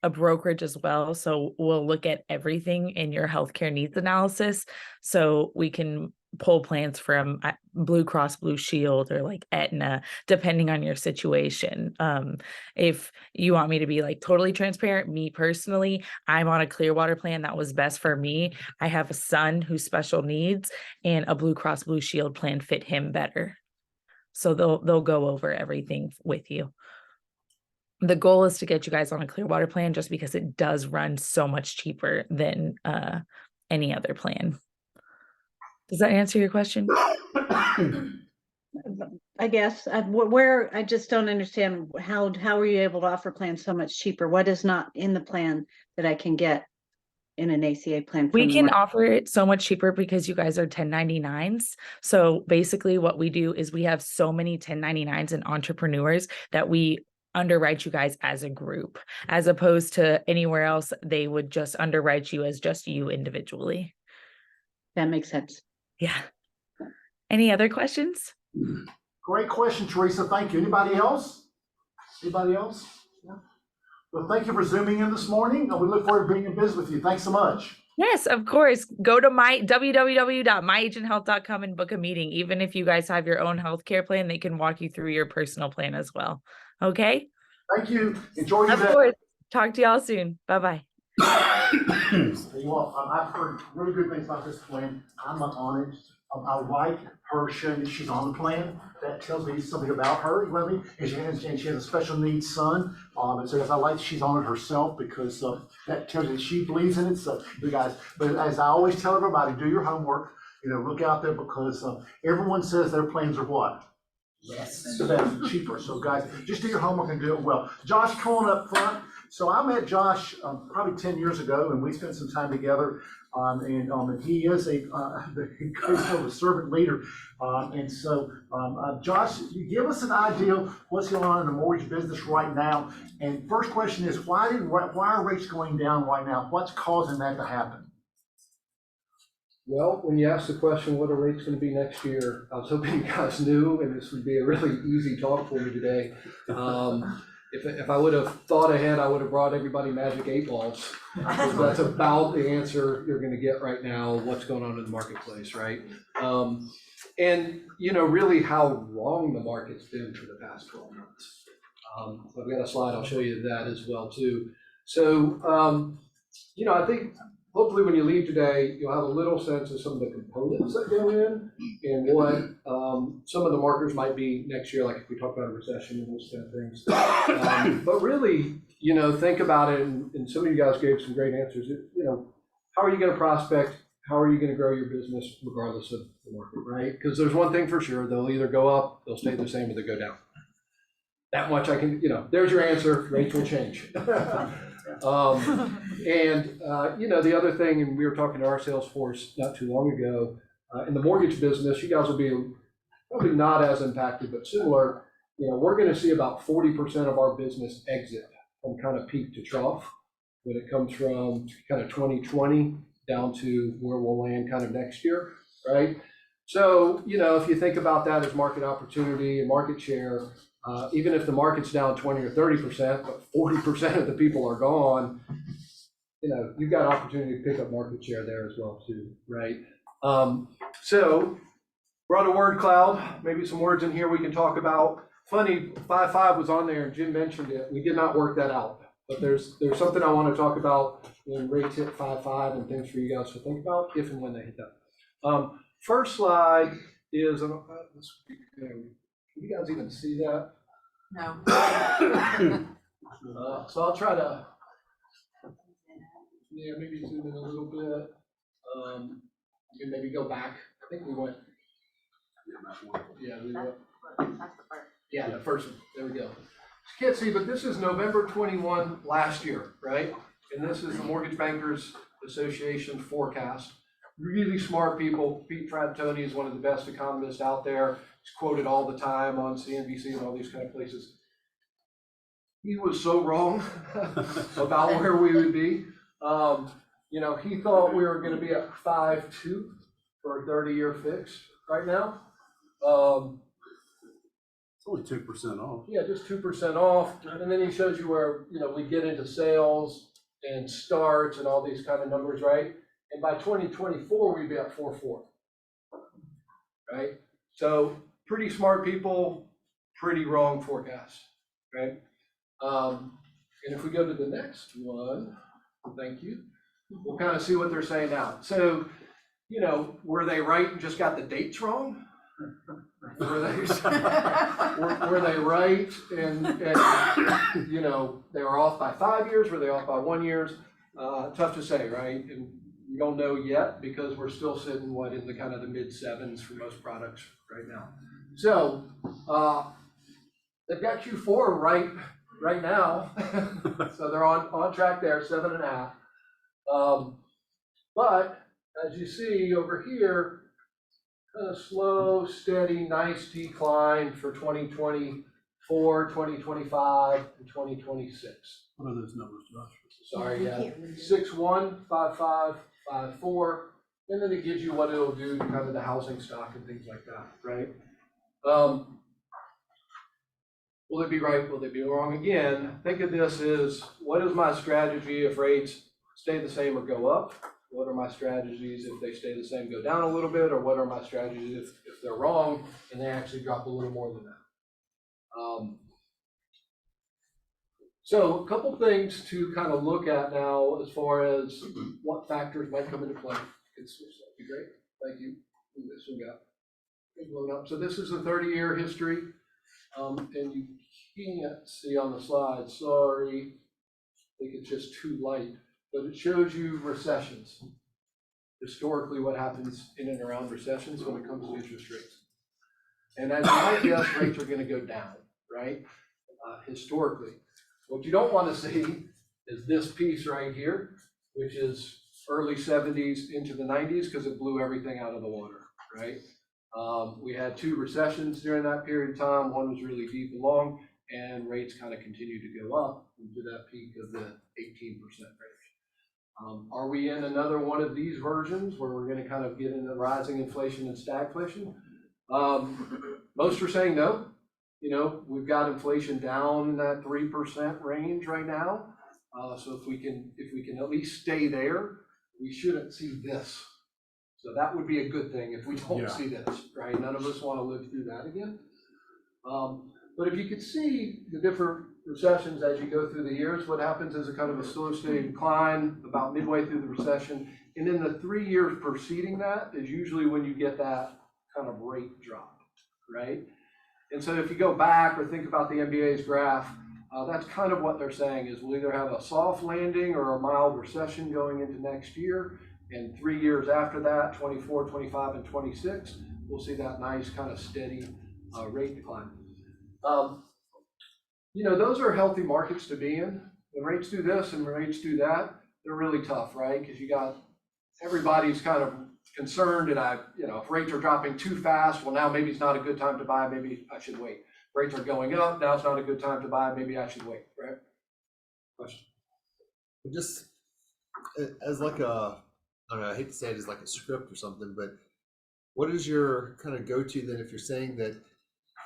a brokerage as well. So we'll look at everything in your healthcare needs analysis. So we can pull plans from Blue Cross Blue Shield or like Aetna, depending on your situation. If you want me to be like totally transparent, me personally, I'm on a Clearwater plan that was best for me. I have a son who's special needs, and a Blue Cross Blue Shield plan fit him better. So they'll go over everything with you. The goal is to get you guys on a Clearwater plan just because it does run so much cheaper than any other plan. Does that answer your question? I guess where I just don't understand how are you able to offer plans so much cheaper? What is not in the plan that I can get in an ACA plan? We can offer it so much cheaper because you guys are 1099s. So basically what we do is we have so many 1099s and entrepreneurs that we underwrite you guys as a group, as opposed to anywhere else, they would just underwrite you as just you individually. That makes sense. Yeah. Any other questions? Great question, Teresa. Thank you. Anybody else? Anybody else? Yeah. Well, thank you for zooming in this morning. We look forward to being in business with you. Thanks so much. Yes, of course. Go to www.myagenthealth.com and book a meeting. Even if you guys have your own healthcare plan, they can walk you through your personal plan as well. Okay? Thank you. Enjoy your day. Of course. Talk to y'all soon. Bye-bye. Well, I've heard really good things about this plan. I'm on it. I like her showing that she's on the plan. That tells me something about her, you know what I mean? And she has a special needs son. And so I like she's on it herself because that tells you that she believes in it. So you guys, but as I always tell everybody, do your homework. You know, look out there because everyone says their plans are what? Yes. The best, cheaper. So guys, just do your homework and do it well. Josh, come on up front. So I met Josh probably 10 years ago, and we spent some time together. And he is he goes a servant leader. And so, Josh, you give us an idea of what's going on in the mortgage business right now. And first question is, why are rates going down right now? What's causing that to happen? Well, when you asked the question, what are rates going to be next year, I was hoping you guys knew, and this would be a really easy talk for me today. If I would have thought ahead, I would have brought everybody magic 8 balls. That's about the answer you're going to get right now, what's going on in the marketplace, right? And, you know, really how wrong the market's been for the past 12 months. I've got a slide, I'll show you that as well, too. So, you know, I think hopefully when you leave today, you'll have a little sense of some of the components that go in and what some of the markers might be next year, like if we talk about a recession and those kind of things. But really, you know, think about it, and some of you guys gave some great answers. You know, how are you going to prospect? How are you going to grow your business regardless of the market, right? Because there's one thing for sure, they'll either go up, they'll stay the same, or they go down. That much I can, you know, there's your answer, rates will change. You know, the other thing, and we were talking to our sales force not too long ago, in the mortgage business, you guys will be probably not as impacted, but similar. You know, we're going to see about 40% of our business exit from kind of peak to trough when it comes from kind of 2020 down to where we'll land kind of next year, right? So, you know, if you think about that as market opportunity and market share, even if the market's down 20 or 30%, but 40% of the people are gone, you know, you've got opportunity to pick up market share there as well too, right? So brought a word cloud, maybe some words in here we can talk about. Funny, 5.5 was on there and Jim mentioned it. We did not work that out. But there's something I want to talk about when rates hit 5.5 and things for you guys to think about if and when they hit that. First slide is, can you guys even see that? No. So I'll try to, maybe zoom in a little bit. And maybe go back. I think we went. Yeah, we went. Yeah, the first one. There we go. You can't see, but this is November 21 last year, right? And this is the Mortgage Bankers Association forecast. Really smart people. Pete Frattoni is one of the best economists out there. He's quoted all the time on CNBC and all these kind of places. He was so wrong about where we would be. You know, he thought we were going to be at 5.2 for a 30-year fix right now. It's only 2% off. Yeah, just 2% off. And then he shows you where, you know, we get into sales and starts and all these kind of numbers, right? And by 2024, we'd be at 4.4, right? So pretty smart people, pretty wrong forecast, right? And if we go to the next one, thank you, we'll kind of see what they're saying now. So, you know, were they right and just got the dates wrong? Were they right and you know, they were off by 5 years? Were they off by 1 year? Tough to say, right? And we don't know yet because we're still sitting, in the kind of the mid-7s for most products right now. So they've got Q4 right now. So they're on track there, 7.5. But as you see over here, kind of slow, steady, nice decline for 2024, 2025, and 2026. What are those numbers, Josh? Sorry, yeah, 6.1, 5.5, 5.4, and then it gives you what it'll do to kind of the housing stock and things like that, right? Will they be right? Will they be wrong again? Think of this as, what is my strategy if rates stay the same or go up? What are my strategies if they stay the same, go down a little bit? Or what are my strategies if they're wrong and they actually drop a little more than that? So a couple things to kind of look at now as far as what factors might come into play. It's that'd be great. Thank you. This one got blown up. So this is a 30-year history. And you can't see on the slide, sorry. I think it's just too light. But it shows you recessions. Historically, what happens in and around recessions when it comes to interest rates. And as you might guess, rates are going to go down, right? Historically. What you don't want to see is this piece right here, which is early 70s into the 90s, because it blew everything out of the water, right? We had 2 recessions during that period of time. One was really deep and long, and rates kind of continued to go up into that peak of the 18% range. Are we in another one of these versions where we're going to kind of get into rising inflation and stagflation? Most are saying no. You know, we've got inflation down in that 3% range right now. So if we can at least stay there, we shouldn't see this. So that would be a good thing if we don't see this, right? None of us want to live through that again. But if you could see the different recessions as you go through the years, what happens is a kind of a slow, steady decline about midway through the recession. And in the 3 years preceding that is usually when you get that kind of rate drop, right? And so if you go back or think about the MBA's graph, that's kind of what they're saying is we'll either have a soft landing or a mild recession going into next year. And 3 years after that, 24, 25, and 26, we'll see that nice kind of steady rate decline. You know, those are healthy markets to be in. When rates do this and rates do that, they're really tough, right? Because you got everybody's kind of concerned, and you know, if rates are dropping too fast, well, now maybe it's not a good time to buy, maybe I should wait. Rates are going up, now it's not a good time to buy, maybe I should wait, right? Question? Just as like a, I don't know, I hate to say it as like a script or something, but what is your kind of go-to then if you're saying that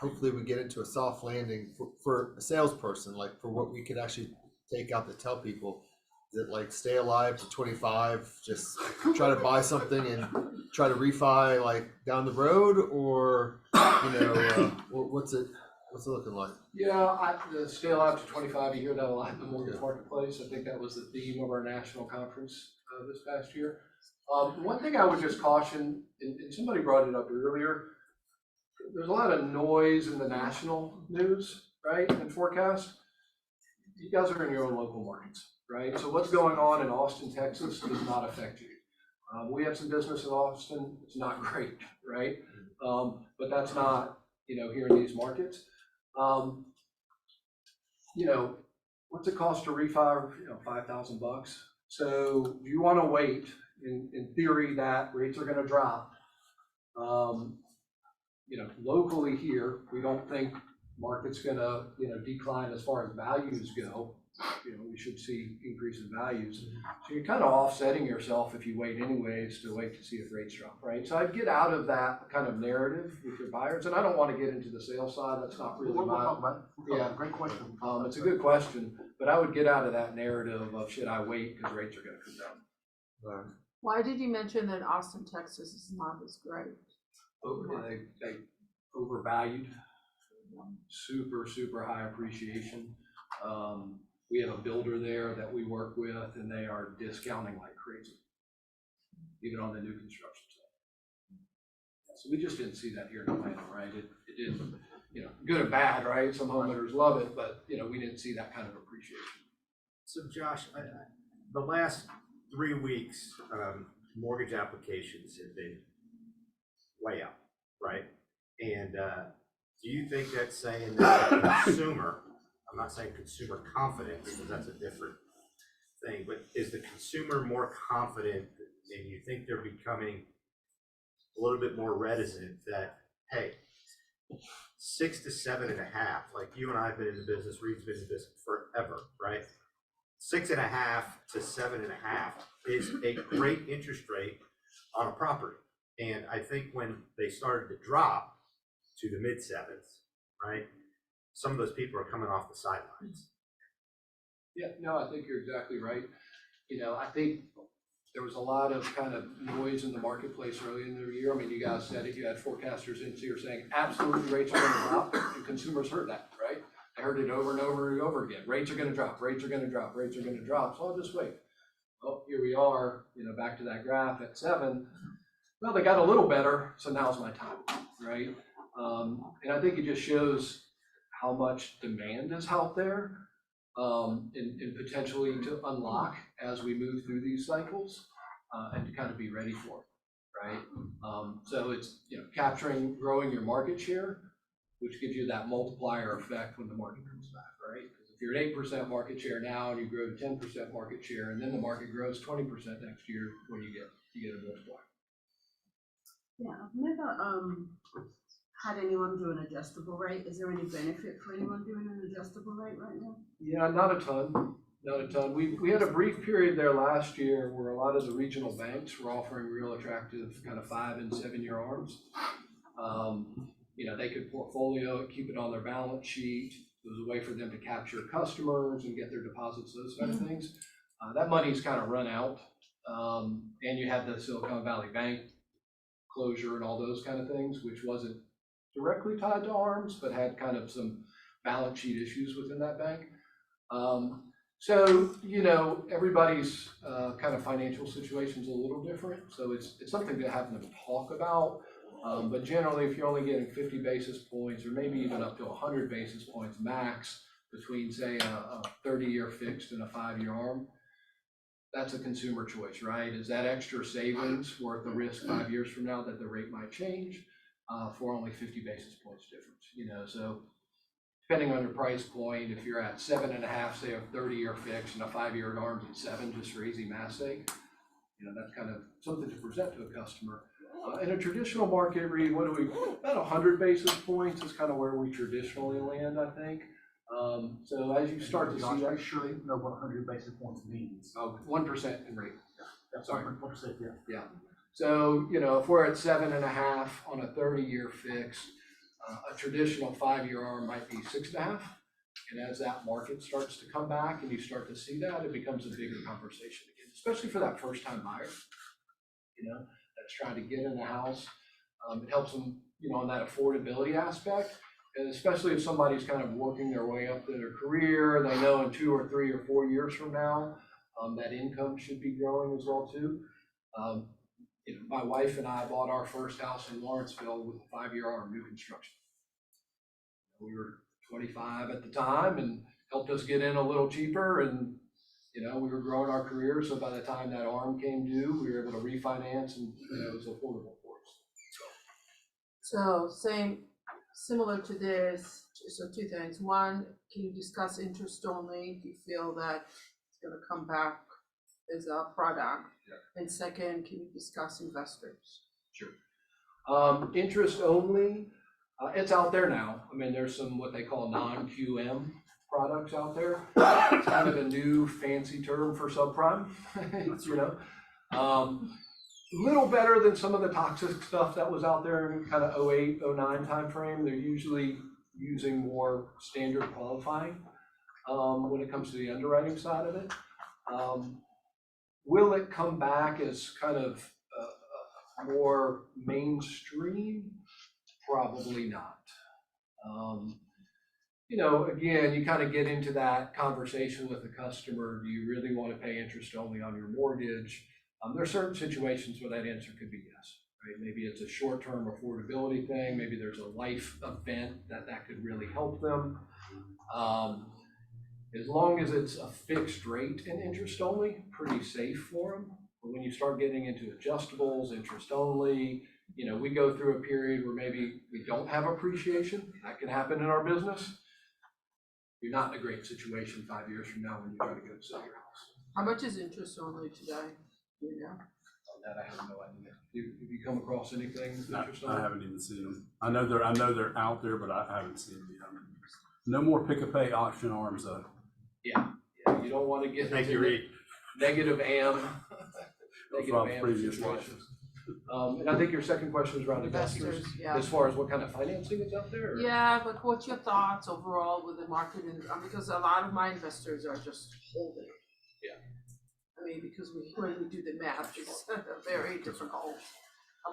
hopefully we get into a soft landing for a salesperson, like for what we could actually take out to tell people? Is it like stay alive to 25, just try to buy something and try to refi like down the road, or you know, what's it? What's it looking like? Yeah, the scale out to 25, you hear that a lot in the mortgage marketplace. I think that was the theme of our national conference this past year. One thing I would just caution, and somebody brought it up earlier, there's a lot of noise in the national news, right, and forecast. You guys are in your own local markets, right? So what's going on in Austin, Texas does not affect you. We have some business in Austin, it's not great, right? But that's not, here in these markets. What's it cost to refi? $5,000. So you want to wait, in theory, that rates are going to drop. Locally here, we don't think market's going to, decline as far as values go. We should see increase in values. So you're kind of offsetting yourself if you wait anyways to wait to see if rates drop, right? So I'd get out of that kind of narrative with your buyers, and I don't want to get into the sales side. That's not really Yeah, great question. It's a good question, but I would get out of that narrative of should I wait because rates are going to come down. Why did you mention that Austin, Texas is not as great? They overvalued, super high appreciation. We have a builder there that we work with, and they are discounting like crazy, even on the new construction side. So we just didn't see that here in Atlanta, right? It didn't, good and bad, right? Some homeowners love it, but we didn't see that kind of appreciation. So Josh, the last 3 weeks, mortgage applications have been way up, right? And do you think that's saying that the consumer, I'm not saying consumer confidence, because that's a different thing, but is the consumer more confident, and you think they're becoming a little bit more reticent that, hey, 6 to 7.5, like you and I have been in the business, Reed's been in the business forever, right? 6.5 to 7.5 is a great interest rate on a property. And I think when they started to drop to the mid 7s, right? Some of those people are coming off the sidelines. Yeah, no, I think you're exactly right. I think there was a lot of kind of noise in the marketplace early in the year. I mean, you guys said it, you had forecasters in here saying absolutely rates are going to drop, and consumers heard that, right? They heard it over and over and over again. Rates are going to drop, rates are going to drop, rates are going to drop. So I'll just wait. Well, here we are, back to that graph at 7. Well, they got a little better, so now's my time, right? And I think it just shows how much demand is out there, and potentially to unlock as we move through these cycles, and to kind of be ready for it, right? So it's growing your market share, which gives you that multiplier effect when the market comes back, right? Because if you're at 8% market share now and you grow to 10% market share, and then the market grows 20% next year, when you get a multiplier. Yeah, I've never had anyone do an adjustable rate. Is there any benefit for anyone doing an adjustable rate right now? Yeah, not a ton. We had a brief period there last year where a lot of the regional banks were offering real attractive kind of 5 and 7 year arms. They could portfolio it, keep it on their balance sheet. It was a way for them to capture customers and get their deposits, those kind of things. That money's kind of run out. And you had the Silicon Valley Bank closure and all those kind of things, which wasn't directly tied to ARMs, but had kind of some balance sheet issues within that bank. So, everybody's kind of financial situation is a little different. So it's something to have them talk about. But generally, if you're only getting 50 basis points or maybe even up to 100 basis points max between, say, a 30-year fixed and a 5-year arm, that's a consumer choice, right? Is that extra savings worth the risk 5 years from now that the rate might change for only 50 basis points difference? So depending on your price point, if you're at 7.5, say a 30-year fix and a 5-year arms at 7, just for easy math sake, that's kind of something to present to a customer. In a traditional market, Reed, about 100 basis points is kind of where we traditionally land, I think. So as you start to see that, I surely know what 100 basis points means. 1% in rate. Yeah, sorry, 1%, yeah. Yeah. So, if we're at 7.5 on a 30-year fix, a traditional 5-year arm might be 6.5. And as that market starts to come back and you start to see that, it becomes a bigger conversation again, especially for that first-time buyer, that's trying to get in the house. It helps them, on that affordability aspect, And especially if somebody's kind of working their way up in their career, they know in 2 or 3 or 4 years from now, that income should be growing as well too. You know, my wife and I bought our first house in Lawrenceville with a 5-year ARM, new construction. We were 25 at the time and helped us get in a little cheaper, and you know, we were growing our career, so by the time that ARM came due, we were able to refinance, and you know, it was affordable for us. So similar to this, so 2 things. One, can you discuss interest only? Do you feel that it's gonna come back as a product? Yeah. And second, can you discuss investors? Sure. Interest only, it's out there now. I mean, there's some what they call non-QM products out there. It's kind of a new fancy term for subprime, you know. Little better than some of the toxic stuff that was out there in kind of 08, 09 timeframe. They're usually using more standard qualifying when it comes to the underwriting side of it. Will it come back as kind of more mainstream? Probably not. You know, again, you kind of get into that conversation with the customer. Do you really want to pay interest only on your mortgage? There are certain situations where that answer could be yes, right? Maybe it's a short-term affordability thing. Maybe there's a life event that could really help them. As long as it's a fixed rate and interest only, pretty safe for them. But when you start getting into adjustables, interest only, you know, we go through a period where maybe we don't have appreciation. That can happen in our business. You're not in a great situation 5 years from now when you try to go sell your house. How much is interest only today? You know? On that, I have no idea. Have you come across anything interesting? I haven't even seen them. I know they're out there, but I haven't seen them yet. No more pick-a-pay auction arms though. Yeah, you don't want to get Thank you, into Reed. negative AM. That's Rob's previous situations. And I think your second question is around investors, yeah. as far as what kind of financing is out there? Or? Yeah, but what's your thoughts overall with the market? Because a lot of my investors are just holding. Yeah. I mean, because when we do the math, it's very difficult.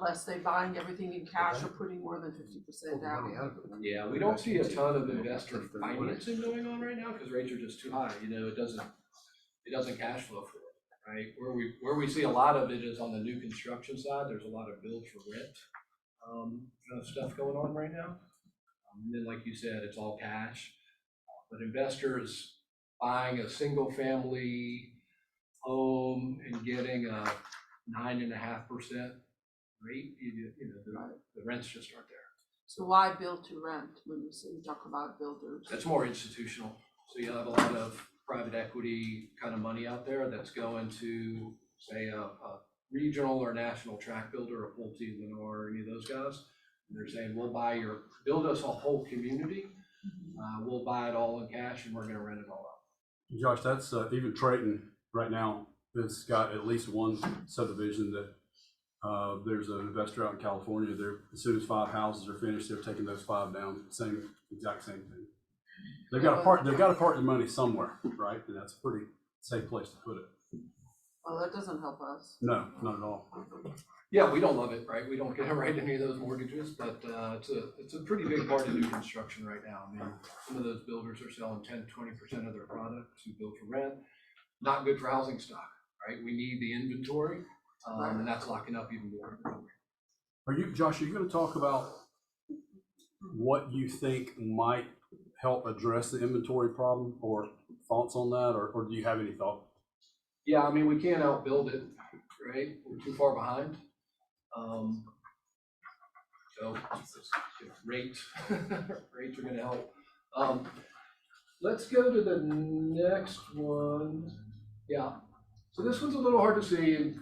Unless they're buying everything in cash or putting more than 50% down. Yeah, we don't see a ton of investor financing going on right now because rates are just too high. You know, it doesn't cash flow for it, right? Where we see a lot of it is on the new construction side. There's a lot of build for rent kind of stuff going on right now. And then, like you said, it's all cash. But investors buying a single family home and getting a 9.5% rate, you know, the rents just aren't there. So why build to rent when we talk about builders? That's more institutional. So you have a lot of private equity kind of money out there that's going to, say, a regional or national tract builder, a Pulte, Lennar, or any of those guys. And they're saying, we'll build us a whole community. We'll buy it all in cash and we're going to rent it all out. Josh, that's even Triton right now. It's got at least one subdivision that there's an investor out in California. As soon as 5 houses are finished, they're taking those 5 down. Exact same thing. They've got to park the money somewhere, right? And that's a pretty safe place to put it. Well, that doesn't help us. No, not at all. Yeah, we don't love it, right? We don't get to write any of those mortgages, but it's a pretty big part of new construction right now. I mean, some of those builders are selling 10-20% of their product to build for rent. Not good for housing stock, right? We need the inventory, and that's locking up even more. Josh, are you going to talk about what you think might help address the inventory problem, or thoughts on that, or do you have any thought? Yeah, I mean, we can't outbuild it, right? We're too far behind. So rates are going to help. Let's go to the next one. Yeah. So this one's a little hard to see and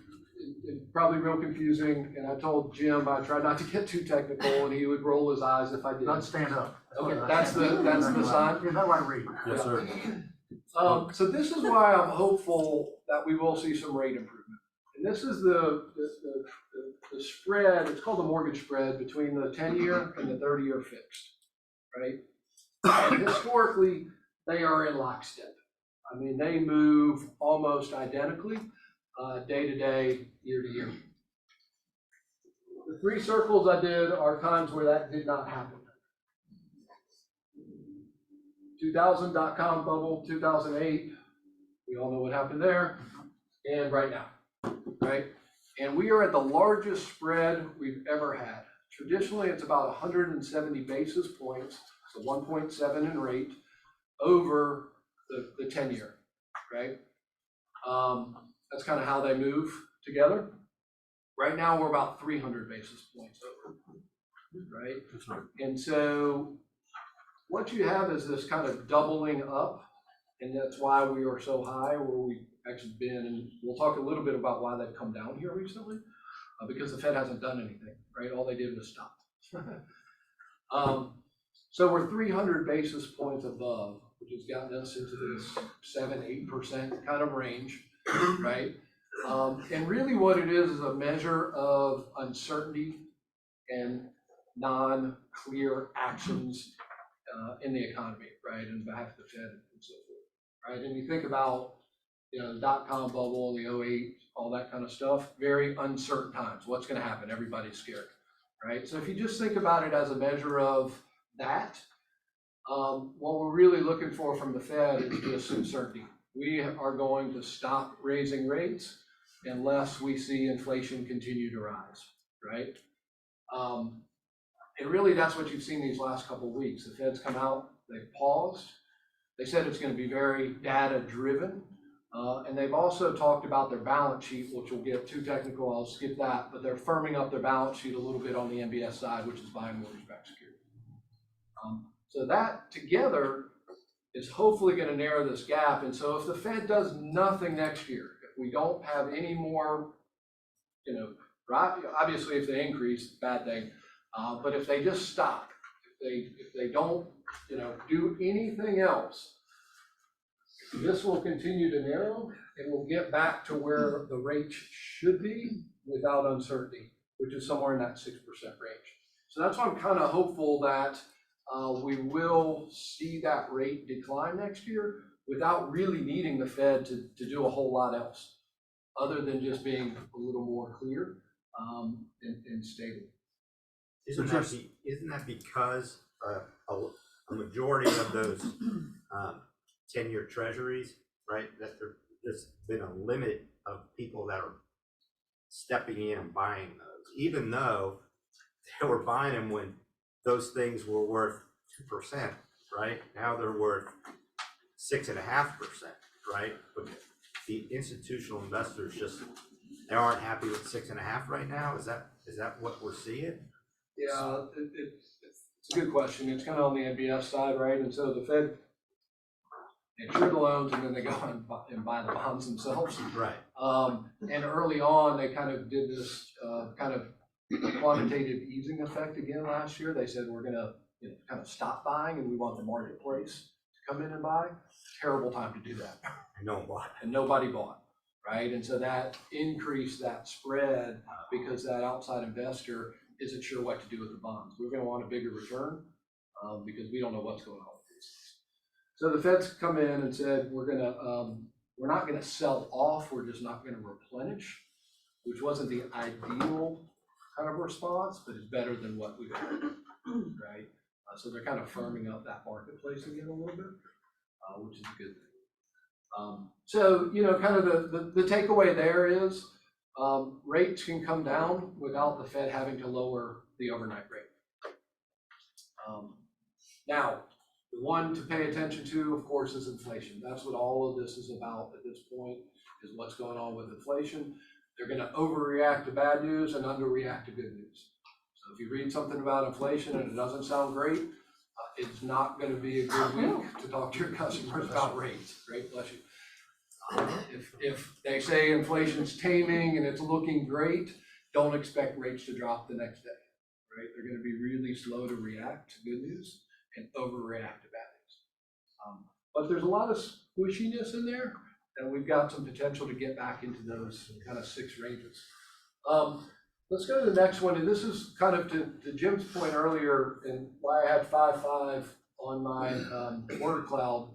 probably real confusing. And I told Jim I tried not to get too technical, and he would roll his eyes if I did. Not stand up. Okay, that's the sign. You're not right, Reed. Yes, sir. So this is why I'm hopeful that we will see some rate improvement. And this is the spread, it's called the mortgage spread between the 10-year and the 30-year fixed, right? And historically, they are in lockstep. I mean, they move almost identically, day to day, year to year. The 3 circles I did are times where that did not happen. 2000 dot-com bubble, 2008, we all know what happened there, and right now, right? And we are at the largest spread we've ever had. Traditionally, it's about 170 basis points, so 1.7 in rate, over the 10-year, right? That's kind of how they move together. Right now, we're about 300 basis points over, right? And so what you have is this kind of doubling up, and that's why we are so high where we've actually been. And we'll talk a little bit about why they've come down here recently, because the Fed hasn't done anything, right? All they did was stop. So we're 300 basis points above, which has gotten us into this 7-8% kind of range, right? And really what it is a measure of uncertainty and non-clear actions in the economy, right? And behalf of the Fed and so forth, right? And you think about, the dot-com bubble, the 2008, all that kind of stuff, very uncertain times. What's going to happen? Everybody's scared, right? So if you just think about it as a measure of that, what we're really looking for from the Fed is just certainty. We are going to stop raising rates unless we see inflation continue to rise, right? And really that's what you've seen these last couple of weeks. The Fed's come out, they've paused. They said it's going to be very data driven. And they've also talked about their balance sheet, which we'll get too technical, I'll skip that, but they're firming up their balance sheet a little bit on the MBS side, which is buying mortgage-backed securities. So that together is hopefully going to narrow this gap. And so if the Fed does nothing next year, if we don't have any more, obviously if they increase, bad thing, but if they just stop, if they don't, do anything else, this will continue to narrow and we'll get back to where the rate should be without uncertainty, which is somewhere in that 6% range. So that's why I'm kind of hopeful that we will see that rate decline next year without really needing the Fed to do a whole lot else, other than just being a little more clear and stable. Isn't that because a majority of those 10-year treasuries, right, that there's been a limit of people that are stepping in and buying those, even though they were buying them when those things were worth 2%, right? Now they're worth 6.5%, right? But the institutional investors they aren't happy with 6.5 right now. Is that what we're seeing? Yeah, it's a good question. It's kind of on the MBS side, right? And so the Fed, they insure the loans and then they go and buy the bonds themselves. Right. And early on, they kind of did this kind of quantitative easing effect again last year. They said, we're going to kind of stop buying and we want the marketplace to come in and buy. Terrible time to do that. And no one bought. And nobody bought, right? And so that increased that spread because that outside investor isn't sure what to do with the bonds. We're going to want a bigger return because we don't know what's going on with these things. So the Fed's come in and said, we're not going to sell off. We're just not going to replenish, which wasn't the ideal kind of response, but it's better than what we've had, right? So they're kind of firming up that marketplace again a little bit, which is a good thing. So, kind of the takeaway there is rates can come down without the Fed having to lower the overnight rate. Now, the one to pay attention to, of course, is inflation. That's what all of this is about at this point, is what's going on with inflation. They're going to overreact to bad news and underreact to good news. So if you read something about inflation and it doesn't sound great, it's not going to be a good week to talk to your customers about rates. Right? Bless you. If they say inflation's taming and it's looking great, don't expect rates to drop the next day. Right? They're going to be really slow to react to good news and overreact to bad news. But there's a lot of squishiness in there, and we've got some potential to get back into those kind of 6 ranges. Let's go to the next one, and this is kind of to Jim's point earlier, and why I had 5.5 on my word cloud,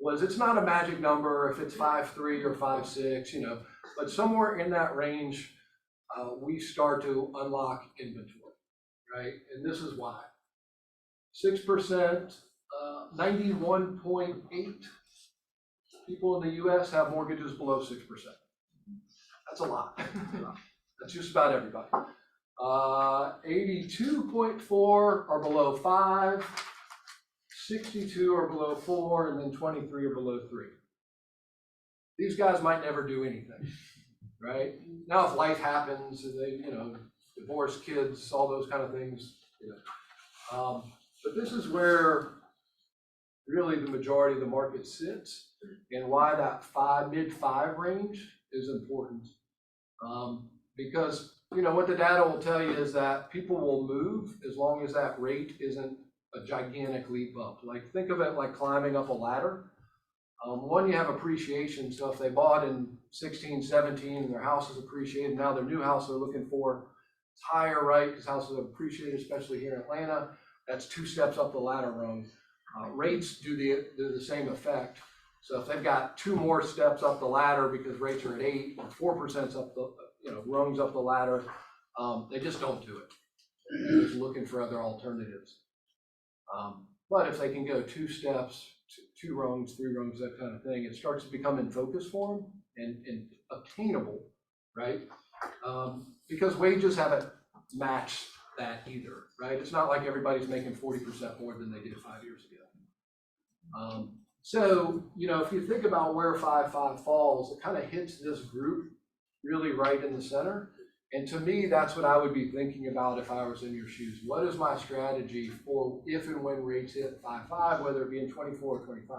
was it's not a magic number if it's 5.3 or 5.6, but somewhere in that range, we start to unlock inventory, right? And this is why. 6% 91.8 people in the US have mortgages below 6%. That's a lot. That's just about everybody. 82.4 are below 5, 62 are below 4, and then 23 are below 3. These guys might never do anything, right? Now, if life happens and they, divorce, kids, all those kind of things, but this is where really the majority of the market sits, and why that mid-5 range is important. Because what the data will tell you is that people will move as long as that rate isn't a gigantic leap up. Like, think of it like climbing up a ladder. One, you have appreciation. So if they bought in 16, 17 and their house is appreciated, now their new house they're looking for, it's higher, right? Because houses are appreciated, especially here in Atlanta. That's 2 steps up the ladder rung. Rates do the same effect. So if they've got 2 more steps up the ladder because rates are at 8 or 4% up the rungs up the ladder, they just don't do it. They're just looking for other alternatives. But if they can go 2 steps, 2 rungs, 3 rungs, that kind of thing, it starts to become in focus for them and obtainable, right? Because wages haven't matched that either, right? It's not like everybody's making 40% more than they did 5 years ago. So, if you think about where 5.5 falls, it kind of hits this group really right in the center. And to me, that's what I would be thinking about if I was in your shoes. What is my strategy for if and when rates hit 5.5, whether it be in 24 or 25?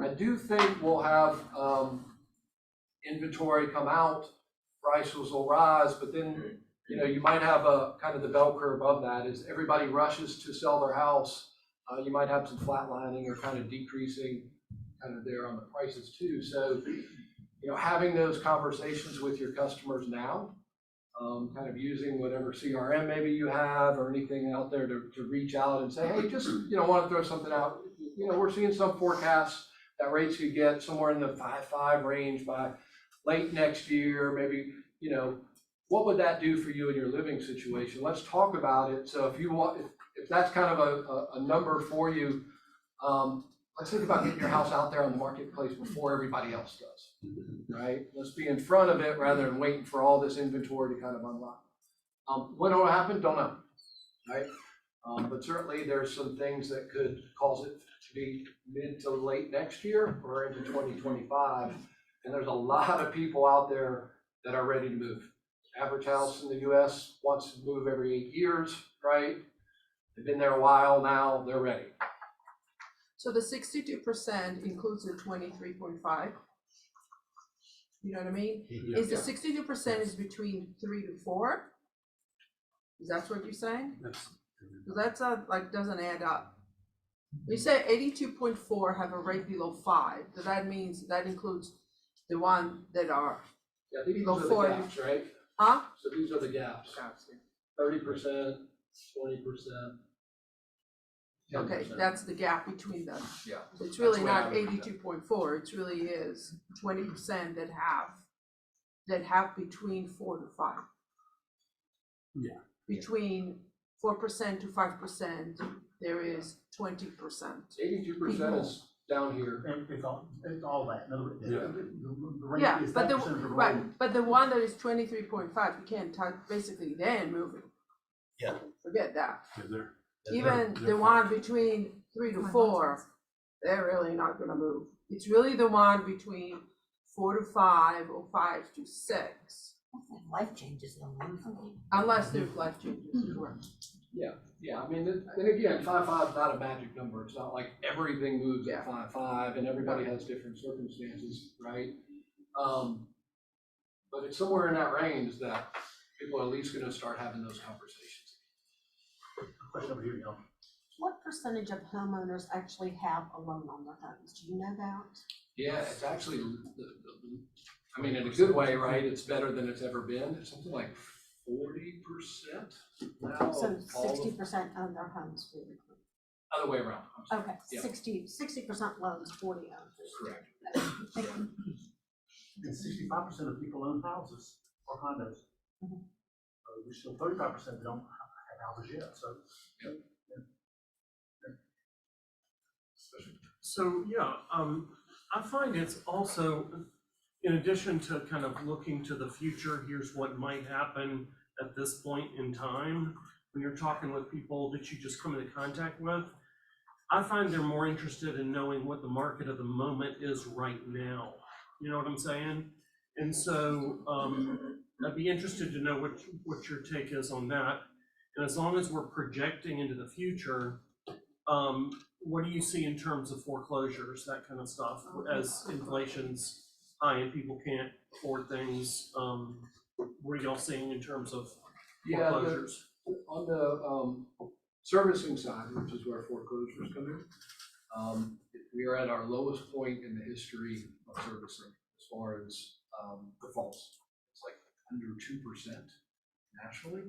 I do think we'll have inventory come out, prices will rise, but then you might have a kind of the bell curve above that as everybody rushes to sell their house. You might have some flatlining or kind of decreasing kind of there on the prices too. So, having those conversations with your customers now, kind of using whatever CRM maybe you have or anything out there to reach out and say, hey, just, want to throw something out. We're seeing some forecasts that rates could get somewhere in the 5.5 range by late next year, maybe, what would that do for you in your living situation? Let's talk about it. So if you want, if that's kind of a number for you, let's think about getting your house out there on the marketplace before everybody else does, right? Let's be in front of it rather than waiting for all this inventory to kind of unlock. When it'll happen, don't know, right? But certainly there's some things that could cause it to be mid to late next year or into 2025. And there's a lot of people out there that are ready to move. Average house in the US wants to move every 8 years, right? They've been there a while now, they're ready. So the 62% includes the 23.5. You know what I mean? Yeah. Is the 62% is between 3 to 4? Is that what you're saying? Yes. So that's doesn't add up. You say 82.4 have a rate below 5. So that means that includes the one that are These below are the 4. gaps, right? Huh? So these are the gaps. 30%, 20%. 10%. Okay, that's the gap between them. Yeah. So it's really That's not the way I would do 82.4, it really is 20% that have between 4 to 5. Yeah. Between 4% to 5%, there is 20%. 82% is down here. And it's all that. In other words, Yeah. the rate Yeah, is but that percent of the roll. right, but the one that is 23.5, you can't touch, basically, they ain't moving. Yeah. Forget that. They're- Even they're the one between 3 to 4, they're really not gonna move. It's really the one between 4 to 5 or 5 to 6, Life changes though. unless there's life changes, correct? Yeah, I mean, and again, 5.5 is not a magic number. It's not like everything moves at 5.5 and everybody has different circumstances, right? But it's somewhere in that range that people are at least gonna start having those conversations. Question over here, y'all. What percentage of homeowners actually have a loan on their homes? Do you know that? Yeah, it's actually, I mean, in a good way, right? It's better than it's ever been. It's something like 40% now. So of all of- 60% own their homes, really? Other way around. I'm sorry. Okay, Yeah. 60% loans, 40 owners. Correct. Thank you. And 65% of people own houses or condos. There's still 35% that don't have houses yet, so. Yep. So, yeah, I find it's also, in addition to kind of looking to the future, here's what might happen at this point in time, when you're talking with people that you just come into contact with, I find they're more interested in knowing what the market of the moment is right now. You know what I'm saying? And so, I'd be interested to know what your take is on that. And as long as we're projecting into the future, what do you see in terms of foreclosures, that kind of stuff, as inflation's high and people can't afford things? What are y'all seeing in terms of foreclosures? On the servicing side, which is where foreclosures come in, we are at our lowest point in the history of servicing as far as defaults. It's like under 2% nationally,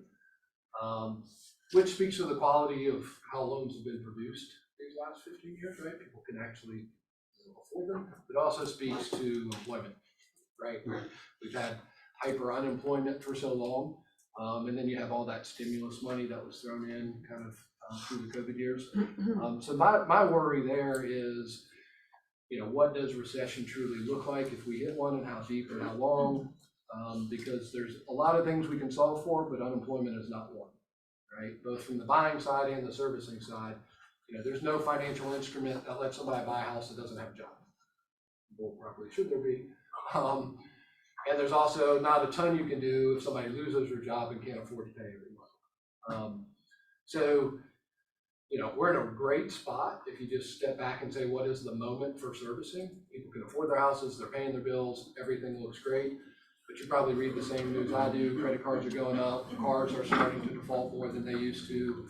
which speaks to the quality of how loans have been produced these last 15 years, right? People can actually afford them. It also speaks to employment, right? We've had hyper unemployment for so long. And then you have all that stimulus money that was thrown in kind of through the COVID years. So my worry there is, what does recession truly look like if we hit one, and how deep and how long? Because there's a lot of things we can solve for, but unemployment is not one, right? Both from the buying side and the servicing side, there's no financial instrument that lets somebody buy a house that doesn't have a job. Well, probably should there be. And there's also not a ton you can do if somebody loses their job and can't afford to pay every month. So, we're in a great spot if you just step back and say, what is the moment for servicing? People can afford their houses, they're paying their bills, everything looks great. But you probably read the same news I do. Credit cards are going up, cars are starting to default more than they used to,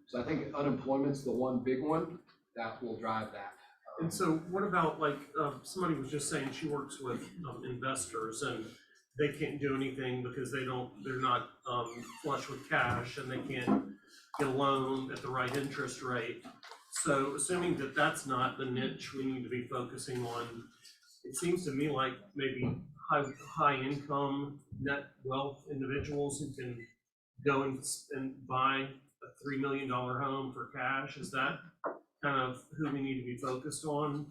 So I think unemployment's the one big one that will drive that. And so what about, like, somebody was just saying she works with investors and they can't do anything because they're not flush with cash and they can't get a loan at the right interest rate. So assuming that that's not the niche we need to be focusing on, it seems to me like maybe high income net wealth individuals who can go and buy a $3 million home for cash. Is that kind of who we need to be focused on?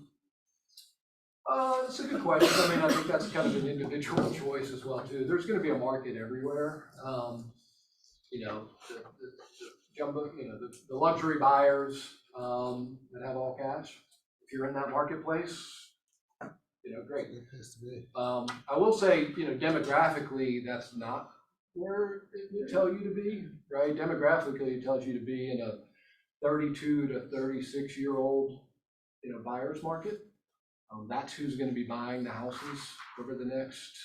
That's a good question. I mean, I think that's kind of an individual choice as well too. There's going to be a market everywhere. The jumbo, the luxury buyers that have all cash. If you're in that marketplace, great. I will say, demographically, that's not where it would tell you to be, right? Demographically, it tells you to be in a 32 to 36-year-old, buyer's market. That's who's going to be buying the houses over the next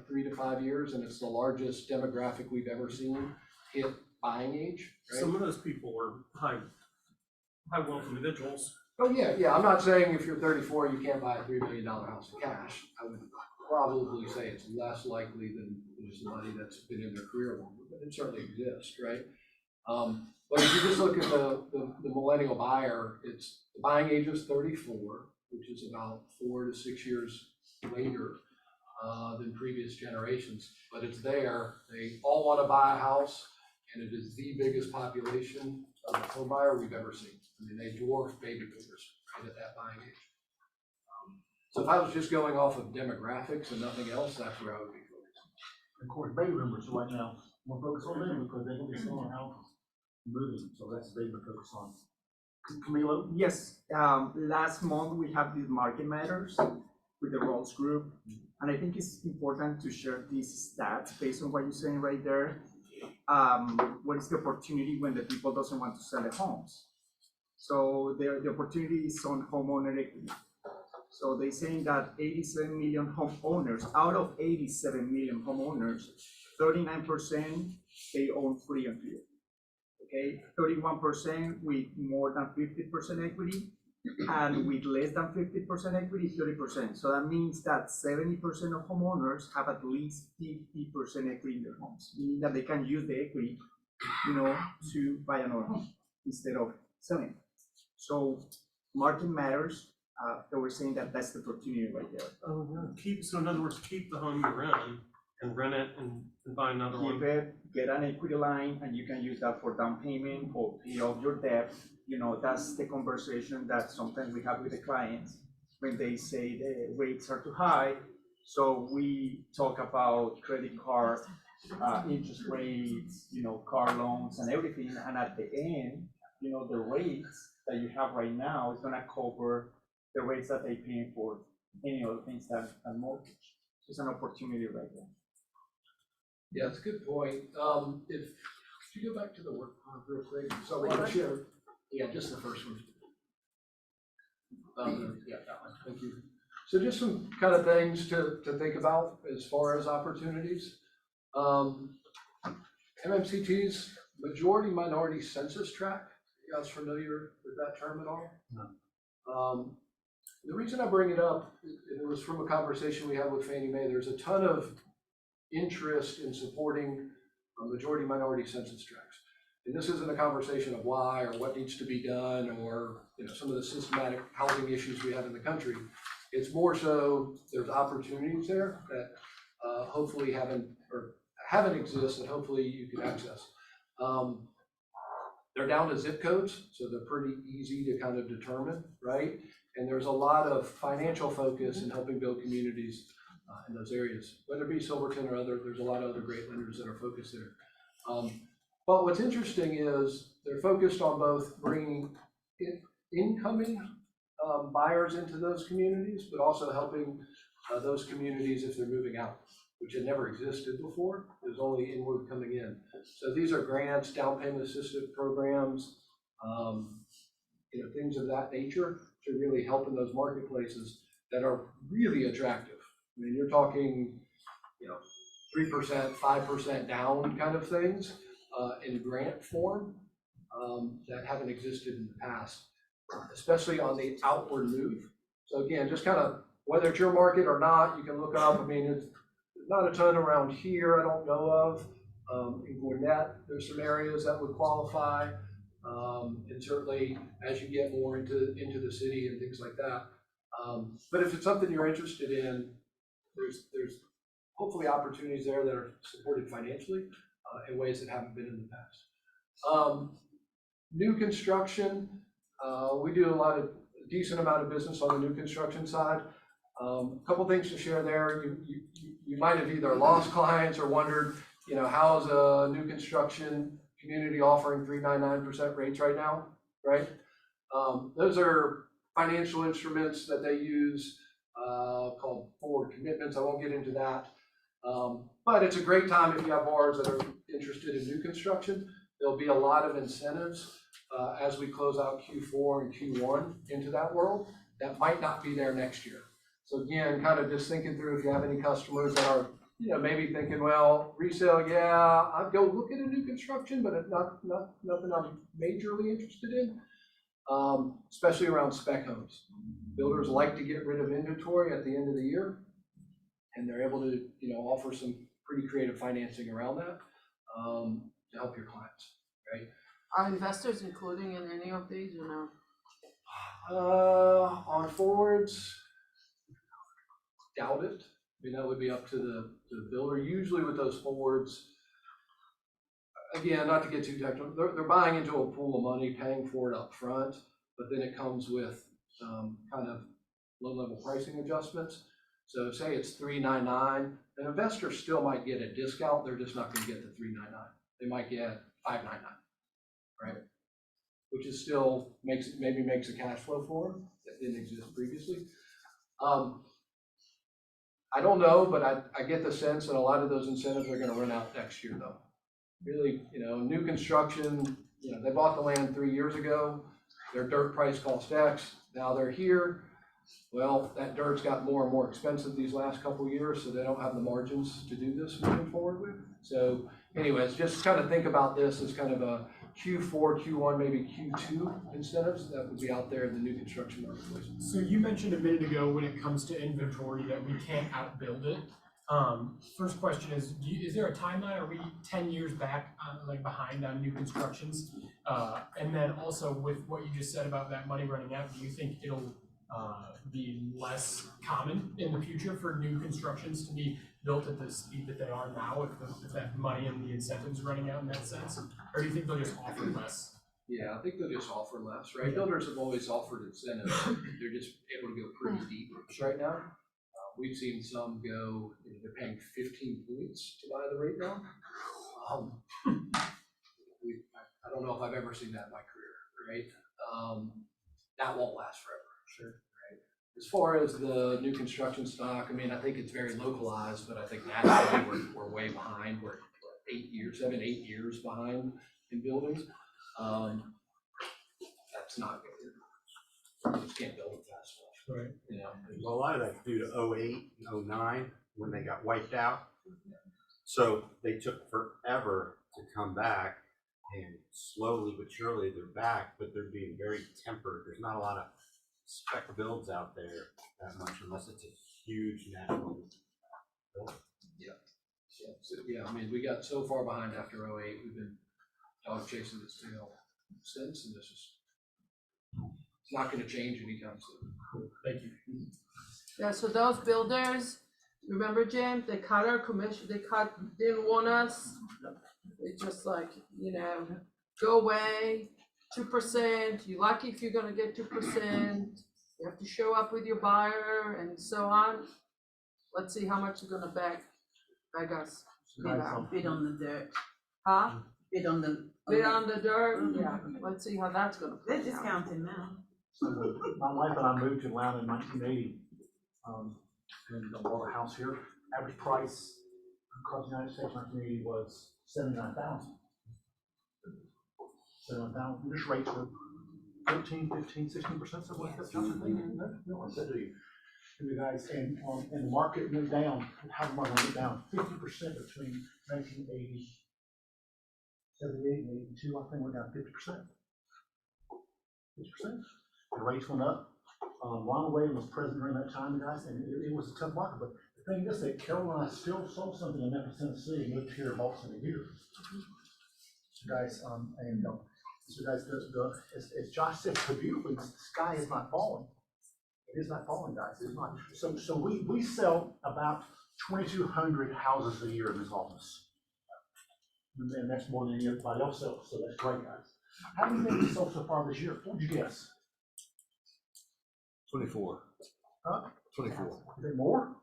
3 to 5 years, and it's the largest demographic we've ever seen hit buying age. Right? Some of those people are high wealth individuals. Oh yeah. I'm not saying if you're 34 you can't buy a $3 million house in cash. I would probably say it's less likely than somebody that's been in their career longer, but it certainly exists, right? But if you just look at the millennial buyer, the buying age is 34, which is about 4 to 6 years later than previous generations. But it's there. They all want to buy a house, and it is the biggest population of a home buyer we've ever seen. I mean, they dwarf baby boomers right at that buying age. So if I was just going off of demographics and nothing else, that's where I would be focused. Of course, baby boomers right now, we're focused on them because they're going to be selling houses, moving, so that's the big focus on. Camilo? Yes, last month we have the Market Matters with the Rolls Group, and I think it's important to share these stats based on what you're saying right there. What is the opportunity when the people doesn't want to sell their homes? So the opportunity is on homeowner equity. So they're saying that 87 million homeowners, out of 87 million homeowners, 39% they own free and clear. Okay, 31% with more than 50% equity, and with less than 50% equity, 30%. So that means that 70% of homeowners have at least 50% equity in their homes, meaning that they can use the equity, to buy another home instead of selling. So Market Matters, they were saying that that's the opportunity right there. So in other words, keep the home you're in and rent it and buy another Keep one. it, get an equity line, and you can use that for down payment or pay off your debt. You know, that's the conversation that sometimes we have with the clients when they say the rates are too high. So we talk about credit card, interest rates, you know, car loans and everything. And at the end, you know, the rates that you have right now is gonna cover the rates that they pay for any other things than mortgage. It's an opportunity right there. Yeah, it's a good point. If you go back to the work real quick, so we can share, yeah, just the first one. Yeah, that one, thank you. So just some kind of things to think about as far as opportunities. MMCT's majority minority census tract. You guys familiar with that term at all? No. The reason I bring it up, it was from a conversation we had with Fannie Mae. There's a ton of interest in supporting majority minority census tracts. And this isn't a conversation of why or what needs to be done or, you know, some of the systematic housing issues we have in the country. It's more so there's opportunities there that hopefully haven't exist that hopefully you can access. They're down to zip codes, so they're pretty easy to kind of determine, right? And there's a lot of financial focus in helping build communities in those areas, whether it be Silverton or other. There's a lot of other great lenders that are focused there. But what's interesting is they're focused on both bringing incoming buyers into those communities, but also helping those communities if they're moving out, which had never existed before. It was only inward coming in. So these are grants, down payment assistance programs, you know, things of that nature to really help in those marketplaces that are really attractive. I mean, you're talking, you know, 3%, 5% down kind of things in grant form that haven't existed in the past, especially on the outward move. So again, just kind of, whether it's your market or not, you can look up. I mean, it's not a ton around here I don't know of. In Gwinnett, there's some areas that would qualify. And certainly as you get more into the city and things like that. But if it's something you're interested in, there's hopefully opportunities there that are supported financially in ways that haven't been in the past. New construction, we do a decent amount of business on the new construction side. A couple things to share there. You might have either lost clients or wondered, you know, how is a new construction community offering 3.99% rates right now, right? Those are financial instruments that they use called forward commitments. I won't get into that. But it's a great time if you have borrowers that are interested in new construction. There'll be a lot of incentives as we close out Q4 and Q1 into that world that might not be there next year. So again, kind of just thinking through if you have any customers that are, you know, maybe thinking, well, resale, yeah, I'd go look at a new construction, but it's nothing I'm majorly interested in, especially around spec homes. Builders like to get rid of inventory at the end of the year, and they're able to, you know, offer some pretty creative financing around that to help your clients, right? Are investors including in any of these or no? On forwards, doubt it. I mean, that would be up to the builder. Usually with those forwards, again, not to get too technical, they're buying into a pool of money, paying for it up front, but then it comes with kind of low-level pricing adjustments. So say it's $3.99, an investor still might get a discount. They're just not going to get the $3.99. They might get $5.99, right? Which is still maybe makes a cash flow for them that didn't exist previously. I don't know, but I get the sense that a lot of those incentives are going to run out next year, though. Really, you know, new construction, you know, they bought the land 3 years ago. Their dirt price cost X. Now they're here. Well, that dirt's got more and more expensive these last couple of years, so they don't have the margins to do this moving forward with. So anyways, just kind of think about this as kind of a Q4, Q1, maybe Q2 incentives that would be out there in the new construction marketplace. So you mentioned a minute ago when it comes to inventory that we can't outbuild it. First question is there a timeline? Are we 10 years back, like behind on new constructions? And then also with what you just said about that money running out, do you think it'll be less common in the future for new constructions to be built at the speed that they are now, if that money and the incentives running out in that sense? Or do you think they'll just offer less? Yeah, I think they'll just offer less, right? Builders have always offered incentives. They're just able to go pretty deep right now. We've seen some go, they're paying 15 points to buy the rate down. I don't know if I've ever seen that in my career, right? That won't last forever. Sure. Right. As far as the new construction stock, I mean, I think it's very localized, but I think nationally we're way behind. We're 7, 8 years behind in buildings. That's not good. You just can't build it fast enough. Right. You know, Well, a lot of that's due to 08 and 09 when they got wiped out. So they took forever to come back, and slowly but surely they're back, but they're being very tempered. There's not a lot of spec builds out there that much unless it's a huge national building. Yeah. Yeah, I mean, we got so far behind after 08, we've been dog chasing this tail since, and it's not gonna change anytime soon. Cool, thank you. Yeah, so those builders, remember Jim, they cut our commission, didn't want us. They just like, go away, 2%, you're lucky if you're gonna get 2%. You have to show up with your buyer and so on. Let's see how much you're gonna beg us. Bid on the dirt. Huh? Bid on the. Bid on the dirt, yeah, let's see how that's gonna play They're out. discounting now. So my wife and I moved to Atlanta in 1980, and bought a house here. Average price across the United States in 1980 was $79,000. $79,000. Interest rates were 14, 15, 16%, something like that. No, I said to you, guys, and the market went down. How the market went down 50% between 1980, 78, and 82. I think we're down 50%. 50%. The rates went up. Ronald Reagan was president during that time, guys, and it was a tough market. But the thing is that Carol and I still sold something in Memphis, Tennessee, and moved here about in a year. So guys, as Josh said, the beautiful, the sky is not falling. It is not falling, guys. It's not. So we sell about 2,200 houses a year in this office, and that's more than anybody else sells. So that's great, guys. How many things we sold so far this year? What would you guess? 24. Huh? 24. Is it more?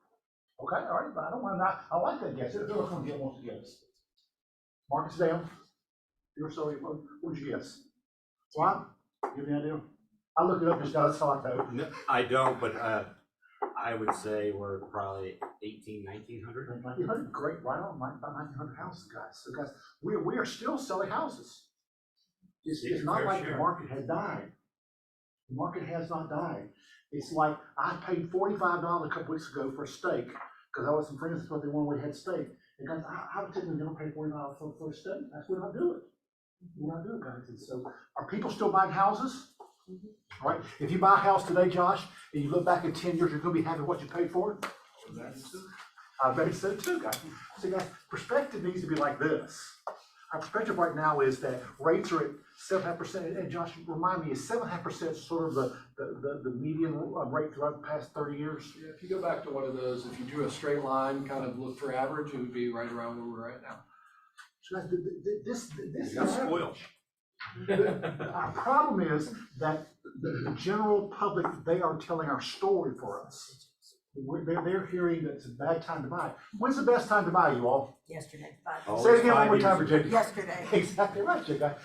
Okay, all right, but I don't want to. I like that guess. If there's one wants to guess. Market's down. You're sorry. What would you guess? Ron, you have any idea? I look it up just out of thought though. No, I don't, but I would say we're probably 1,900. 1,900, great, right on, about 1,900 houses, guys. So guys, we are still selling houses. It's not like the market has died. The market has not died. It's like I paid $45 a couple weeks ago for a steak because I was some friends thought they wanted, we had steak. And guys, how typically gonna pay $40 for a steak? That's what I do it. We're not doing it, guys. And so, are people still buying houses? All right. If you buy a house today, Josh, and you look back in 10 years, you're gonna be happy with what you paid for it. I bet so too, guys. So guys, perspective needs to be like this. Our perspective right now is that rates are at 7.5%, and Josh, remind me, is 7.5% sort of the median rate throughout the past 30 years? Yeah, if you go back to one of those, if you drew a straight line, kind of look for average, it would be right around where we're at now. So guys, this You got spoiled. Our problem is that the general public, they are telling our story for us. They're hearing that it's a bad time to buy. When's the best time to buy, you all? Yesterday. Say it again one more time, Virginia. Yesterday. Exactly right, Jay. Guys,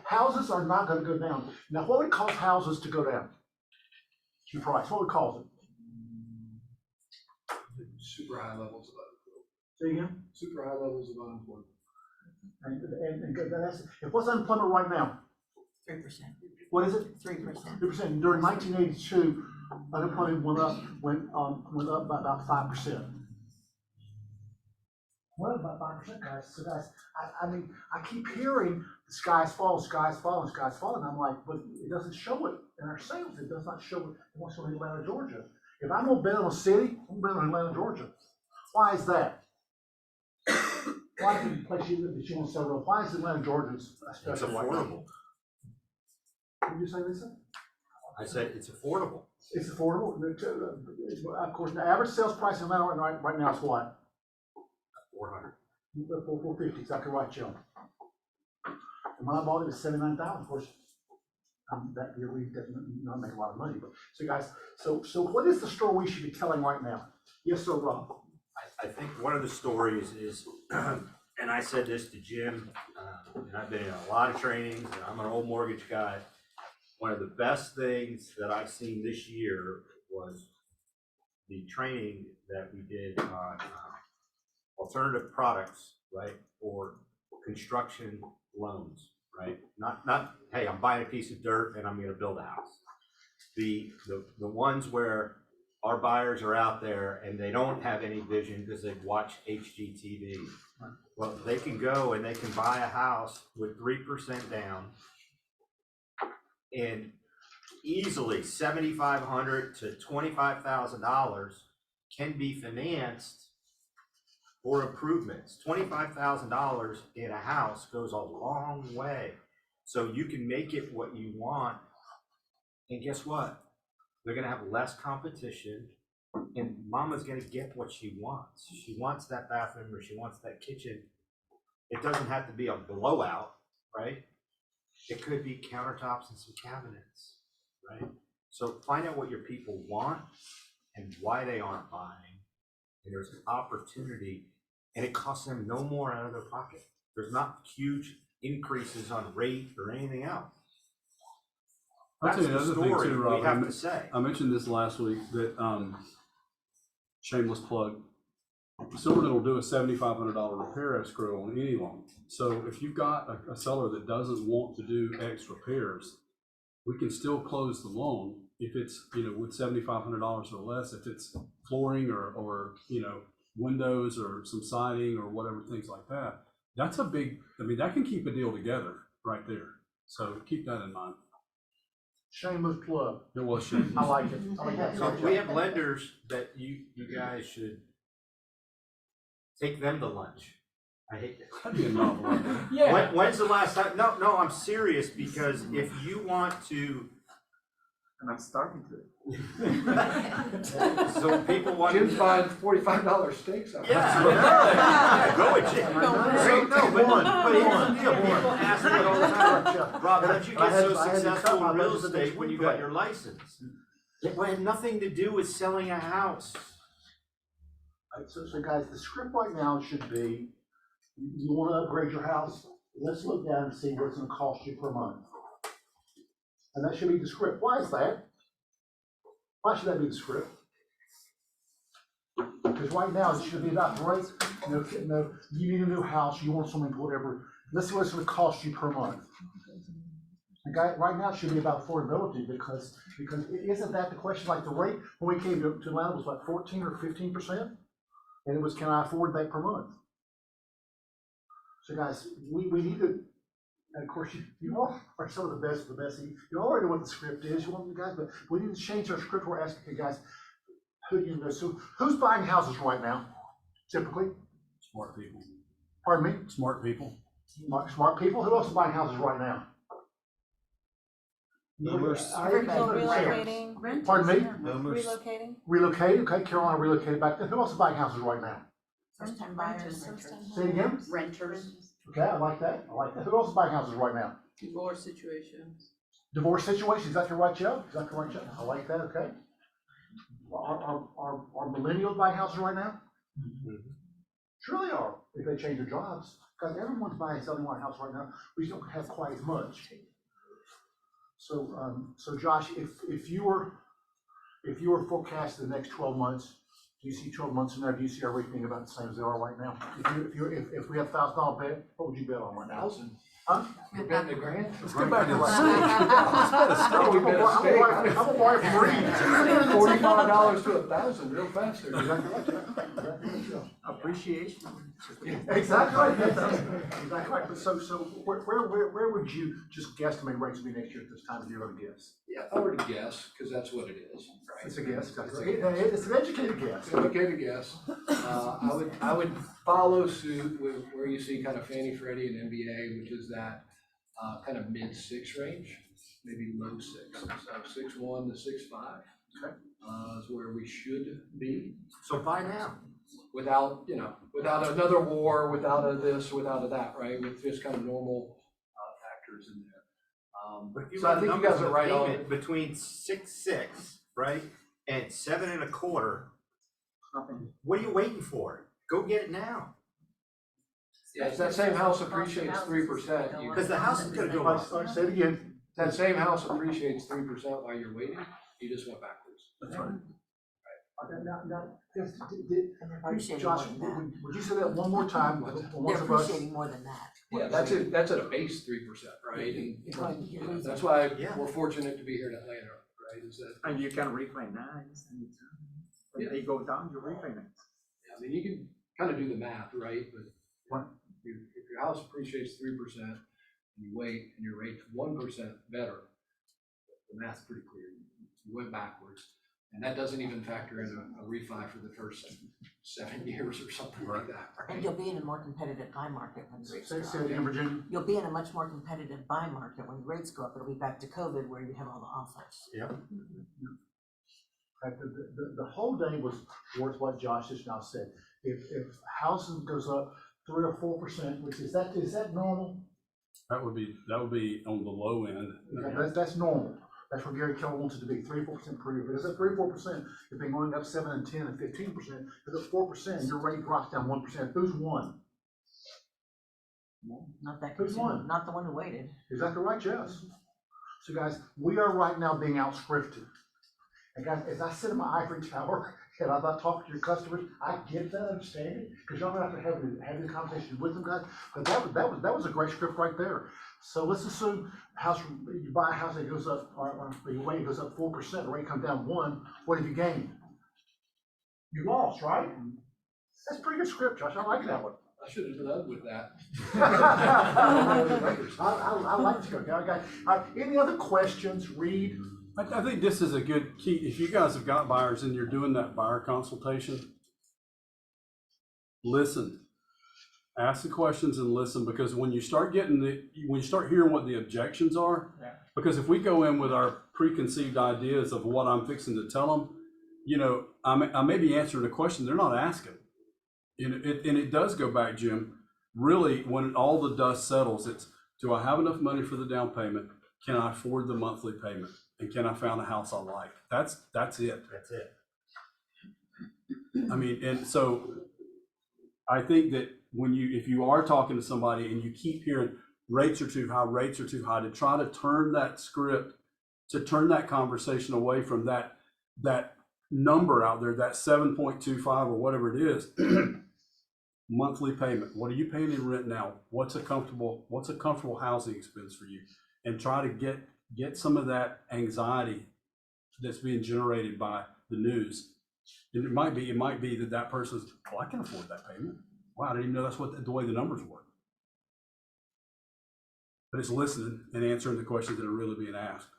houses are not going to go down. Now, what would cause houses to go down? Your price. What would cause it? Super high levels of unemployment. Say again? Super high levels of unemployment. And that's, and what's unemployment right now? 3%. What is it? 3%. 3%. During 1982, unemployment went up by about 5%. Well, about 5%, guys. So guys, I mean, I keep hearing the sky's falling, sky's falling, sky's falling. I'm like, but it doesn't show it in our sales. It does not show it. It won't show it in Atlanta, Georgia. If I'm gonna bet on a city, I'm gonna bet on Atlanta, Georgia. Why is that? Why is it the place you live that you want to sell real? Why is Atlanta, Georgia a special? It's affordable. What did you say, Lisa? I said it's affordable. It's affordable. Of course, the average sales price in Atlanta right now is what? 400. 450, exactly right, Joe. And when I bought it, it was 79,000. Of course, that year we didn't not make a lot of money. But so guys, so what is the story we should be telling right now? Yes, sir, Rob. I think one of the stories is, and I said this to Jim, and I've been in a lot of trainings, and I'm an old mortgage guy. One of the best things that I've seen this year was the training that we did on alternative products, right, for construction loans, right? Not, hey, I'm buying a piece of dirt and I'm gonna build a house. The ones where our buyers are out there and they don't have any vision because they've watched HGTV. Well, they can go and they can buy a house with 3% down and easily $7,500 to $25,000 can be financed for improvements. $25,000 in a house goes a long way. So you can make it what you want. And guess what? They're gonna have less competition and mama's gonna get what she wants. She wants that bathroom or she wants that kitchen. It doesn't have to be a blowout, right? It could be countertops and some cabinets, right? So find out what your people want and why they aren't buying. And there's an opportunity and it costs them no more out of their pocket. There's not huge increases on rate or anything else. I'll tell you That's the another thing story too, Rob. we have to say. I mentioned this last week that, shameless plug, Silverton will do a $7,500 repair escrow on any loan. So if you've got a seller that doesn't want to do X repairs, we can still close the loan if it's, with $7,500 or less, if it's flooring or windows or some siding or whatever, things like that. That's a big, that can keep a deal together right there. So keep that in mind. Shameless plug. It was shameless. I like it. I like that. So we have lenders that you guys should take them to lunch. I hate that. That'd be a novel. Yeah. When's the last time? No, I'm serious because if you want to. And I'm starting to. So people want. Jim's buying $45 steaks. Yeah. Go with Jim. But here's the deal. People ask me all the time, Rob, how'd you get so successful in real estate when you got your license? It had nothing to do with selling a house. So guys, the script right now should be, you want to upgrade your house, let's look down and see what it's going to cost you per month. And that should be the script. Why is that? Why should that be the script? Because right now it should be about rate. You need a new house, you want something, whatever. Let's see what it's going to cost you per month. Right now it should be about affordability because isn't that the question? Like the rate when we came to Atlanta was like 14 or 15%, and it was, can I afford that per month? So guys, we need to. And of course, you all are some of the best of the best. You already know what the script is, you want guys, but we need to change our script. We're asking, okay, guys, who do you know? So who's buying houses right now, typically? Smart people. Pardon me? Smart people. Smart people? Who else is buying houses right now? Boomers. Relocating. Pardon me? Boomers. Relocating. Relocated, okay, Carolina relocated back then. Who else is buying houses right now? First time buyers. Say it again? Renters. Okay, I like that. Who else is buying houses right now? Divorce situations. Divorce situations, exactly right, Joe? Exactly right, Joe? I like that, okay. Are millennials buying houses right now? Sure they are, if they change their jobs. Because everyone's buying, selling one house right now. We don't have quite as much. So Josh, if you were forecasting the next 12 months, do you see 12 months from now, do you see everything about the same as they are right now? If we have $1,000 bet, what would you bet on right now? 1,000. Huh? You're betting a grand? Let's go back to the We bet a steak. I'm a buy for free. $45 to 1,000 real fast there. Appreciation. Exactly right. Exactly right. But so where would you just guesstimate rates will be next year at this time if you're going to guess? Yeah, if I were to guess, because that's what it is, right? It's a guess. It's an educated guess. Educated guess. I would follow suit with where you see kind of Fannie, Freddie, and MBA, which is that kind of mid-6 range, maybe low 6. So 6.1 to 6.5. Is where we should be. So buy now. Without, without another war, without a this, without a that, right? With just kind of normal factors in there. But if you So I run think you numbers guys are of right on. payment between 6.6, right, and 7.25, what are you waiting for? Go get it now. Yeah, if that same house appreciates 3%. Because the house is gonna go up. I say it again. That same house appreciates 3% while you're waiting, you just went backwards. That's right. Appreciating Josh, more than that. would you say that one more time? They're appreciating more than that. Yeah, that's at a base 3%, right? And that's why we're fortunate to be here in Atlanta, right? Is that, And you can refinance anytime. When they go down, you refinance. I mean, you can kind of do the math, right? But if your house appreciates 3% and you wait and your rate's 1% better, the math's pretty clear. You went backwards. And that doesn't even factor in a refi for the first 7 years or something like that, right? And you'll be in a more competitive buy market when the rates go Say it again, up. Virginia. You'll be in a much more competitive buy market when the rates go up. It'll be back to COVID where you have all the offers. Yeah. The whole day was worth what Josh just now said. If housing goes up 3 or 4%, which is that normal? That would be on the low end. That's normal. That's where Gary Keller wants it to be, 3 or 4% per year. But it's at 3 or 4%, if they're going up 7 and 10 and 15%, if it's 4%, your rate drops down 1%. Who's won? Not that Who's consumer, won? not the one who waited. Exactly right, Jess. So guys, we are right now being outscripted. And guys, as I sit in my ivory tower and I'm not talking to your customers, I get that, understand it, because y'all have to have the conversation with them, guys. But that was a great script right there. So let's assume you buy a house that goes up, or your rate goes up 4%, the rate comes down 1%. What have you gained? You lost, right? That's a pretty good script, Josh. I like that one. I should have led with that. I like to go. Okay. Any other questions, Reed? I think this is a good key. If you guys have got buyers and you're doing that buyer consultation, listen. Ask the questions and listen, because when you start hearing what the objections are, because if we go in with our preconceived ideas of what I'm fixing to tell them, I may be answering a question they're not asking. And it does go back, Jim, really, when all the dust settles, it's, do I have enough money for the down payment? Can I afford the monthly payment? And can I find a house I like? That's it. That's it. I mean, and so I think that if you are talking to somebody and you keep hearing rates are too high, to try to turn that script, to turn that conversation away from that number out there, that 7.25 or whatever it is, monthly payment. What are you paying in rent now? What's a comfortable housing expense for you? And try to get some of that anxiety that's being generated by the news. And it might be that person's, I can afford that payment. Wow, I didn't even know that's the way the numbers work. But it's listening and answering the questions that are really being asked.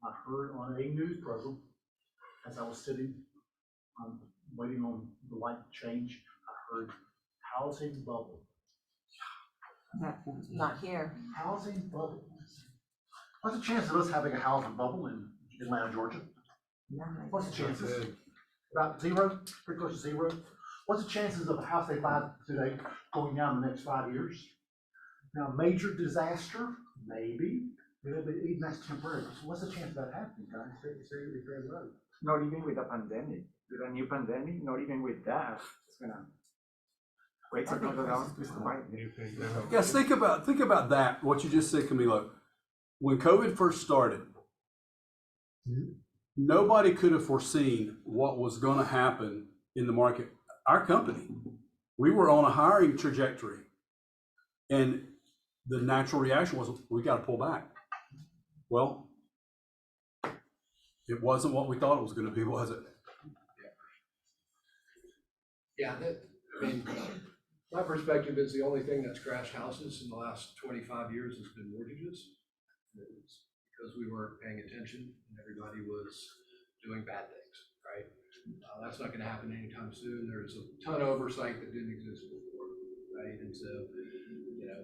I heard on a news program, as I was sitting, waiting on the light to change, I heard housing bubble. Not here. Housing bubble. What's the chance of us having a housing bubble in Atlanta, Georgia? What's the chances? About 0, pretty close to 0. What's the chances of a house they buy today going down in the next 5 years? Now, major disaster, maybe, but even that's temporary. So what's the chance of that happening, guys? It's very low. Not even with a pandemic, with a new pandemic, not even with that, it's gonna wait till people down to survive. Yes, think about that, what you just said, Camilo. When COVID first started, nobody could have foreseen what was going to happen in the market. Our company, we were on a hiring trajectory, and the natural reaction was, we got to pull back. Well, it wasn't what we thought it was going to be, was it? Yeah, my perspective is the only thing that's crashed houses in the last 25 years has been mortgages. It's because we weren't paying attention and everybody was doing bad things, right? That's not going to happen anytime soon. There's a ton of oversight that didn't exist before, right? And so,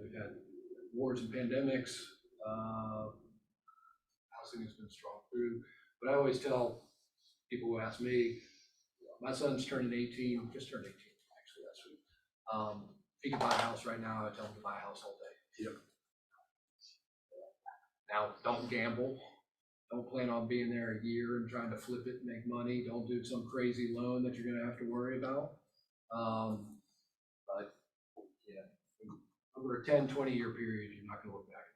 we've had wars and pandemics. Housing has been strong through. But I always tell people who ask me, my son's turning 18, just turned 18 actually last week. If he could buy a house right now, I tell him to buy a house all day. Yep. Now, don't gamble. Don't plan on being there a year and trying to flip it and make money. Don't do some crazy loan that you're gonna have to worry about. But yeah, over a 10, 20-year period, you're not gonna look back.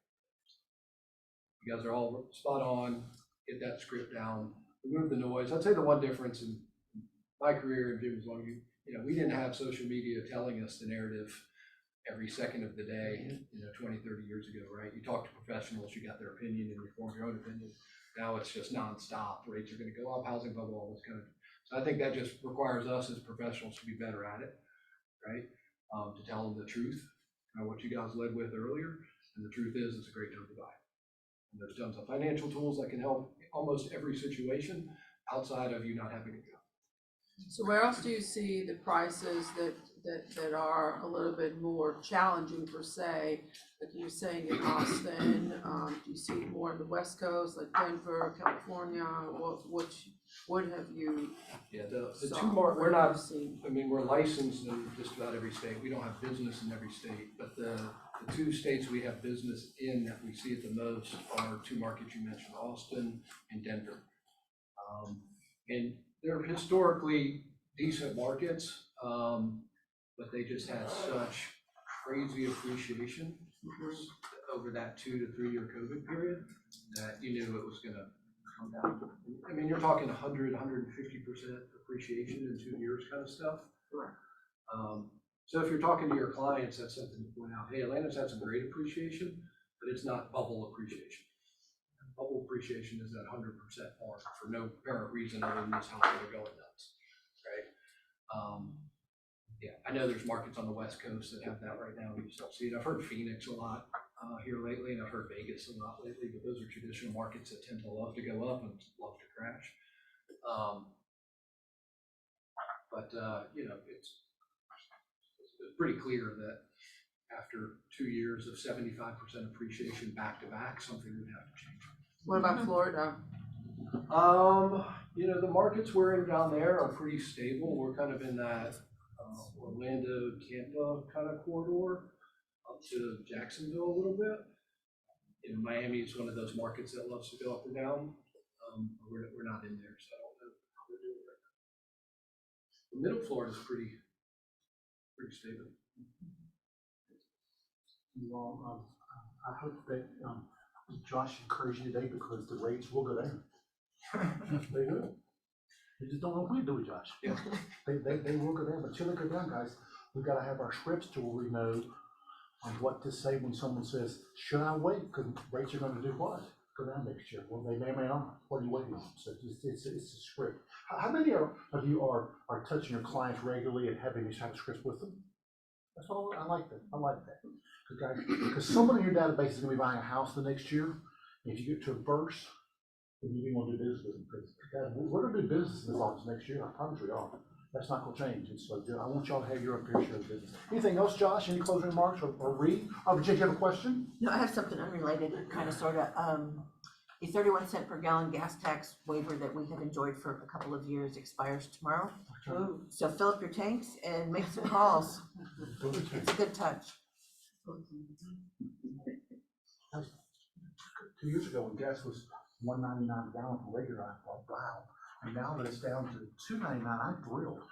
You guys are all spot on. Get that script down, remove the noise. I'd say the one difference in my career and Jim's long, we didn't have social media telling us the narrative every second of the day, 20, 30 years ago, right? You talk to professionals, you got their opinion and you form your own opinion. Now it's just nonstop. Rates are going to go up, housing bubble, all this kind of. So I think that just requires us as professionals to be better at it, right? To tell them the truth, kind of what you guys led with earlier. And the truth is, it's a great time to buy. And there's tons of financial tools that can help almost every situation outside of you not having to go. So where else do you see the prices that are a little bit more challenging per se? Like you're saying in Austin, do you see it more on the West Coast, like Denver, California? What have you? Yeah, the saw? two What we're have not, you seen? I mean, we're licensed in just about every state. We don't have business in every state, but the two states we have business in that we see it the most are two markets you mentioned, Austin and Denver. And they're historically decent markets, but they just had such crazy appreciation over that 2 to 3 year COVID period that you knew it was gonna come down. I mean, you're talking 100, 150% appreciation in 2 years kind of stuff. So if you're talking to your clients, that's something to point out. Hey, Atlanta's had some great appreciation, but it's not bubble appreciation. Bubble appreciation is at 100% mark for no apparent reason other than this house are going nuts, right? Yeah, I know there's markets on the West Coast that have that right now. We just don't see it. I've heard Phoenix a lot here lately, and I've heard Vegas a lot lately, but those are traditional markets that tend to love to go up and love to crash. It's pretty clear that after 2 years of 75% appreciation back to back, something would have to change. What about Florida? The markets we're in down there are pretty stable. We're kind of in that Orlando, Tampa kind of corridor up to Jacksonville a little bit. Miami is one of those markets that loves to go up and down. We're not in there, so I don't know how they're doing right now. The middle Florida is pretty stable. I hope that Josh encouraged you today because the rates will go down. They will. You just don't know what to do with Josh. Yeah. They will go down, but till they go down, guys, we've got to have our scripts to where we know what to say when someone says, should I wait? Because rates are going to do what? Go down next year. Well, they may or may not. What are you waiting on? So it's a script. How many of you are touching your clients regularly and having these type of scripts with them? That's all. I like that. I like that. Because someone in your database is going to be buying a house the next year. If you get to a verse, then you're going to do business with them. Because we're going to do business in this office next year. I promise we are. That's not going to change. And so I want y'all to have your own fair share of business. Anything else, Josh? Any closing remarks or Reed? Virginia, you have a question? No, I have something unrelated, kind of, sort of. The 31 cent per gallon gas tax waiver that we have enjoyed for a couple of years expires tomorrow. So fill up your tanks and make some calls. It's a good touch. 2 years ago, when gas was $1.99 a gallon for regular, I thought, wow. And now that it's down to $2.99, I'm thrilled.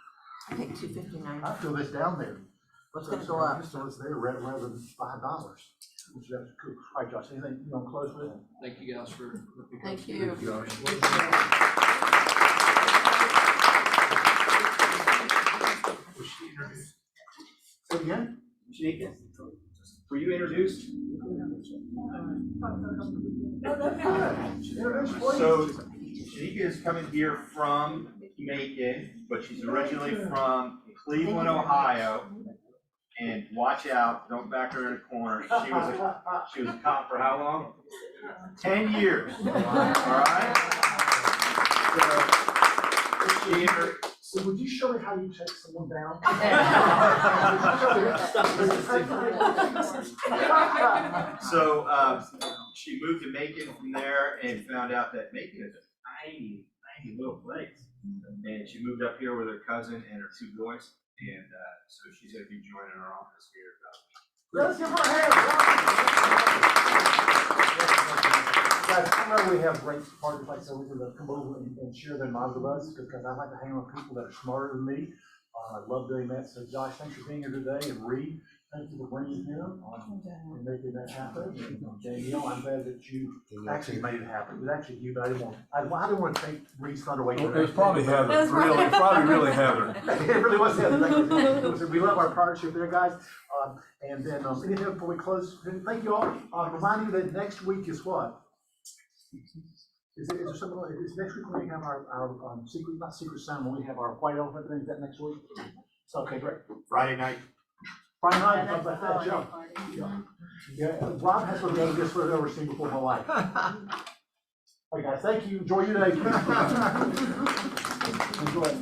I think $2.59. I feel it's down there. Well, it's gonna go up. So it's there rather than $5. Which is cool. All right, Josh, anything you want to close with? Thank you guys for. Thank you. Say it again? Shanika, were you introduced? So Shanika is coming here from Macon, but she's originally from Cleveland, Ohio. And watch out, don't back her in a corner. She was a cop for how long? 10 years. All right? So would you show me how you take someone down? So she moved to Macon from there and found out that Macon is a tiny, tiny little place. And she moved up here with her cousin and her 2 boys, and so she's gonna be joining our office here. Let's give her a hand. Guys, I know we have great parties like so we can come over and share their knowledge with us because I like to hang with people that are smarter than me. I love doing that. So Josh, thanks for being here today, and Reed, thank you for bringing him and making that happen. And Danielle, I'm glad that you actually made it happen. It was actually you, but I didn't want to take Reed's thunder away. It was probably Heather, really Heather. It really was Heather. We love our partnership there, guys. And then anything before we close? Thank you all. Remind you that next week is what? Is there something, is next week when we have our secret, not secret Santa, when we have our white elephant thing, is that next week? So, okay, great. Friday night. Friday night, how about that, Joe? Yeah, Rob has one of the best I've ever seen before in my life. All right, guys, thank you, enjoy your day. Enjoy it.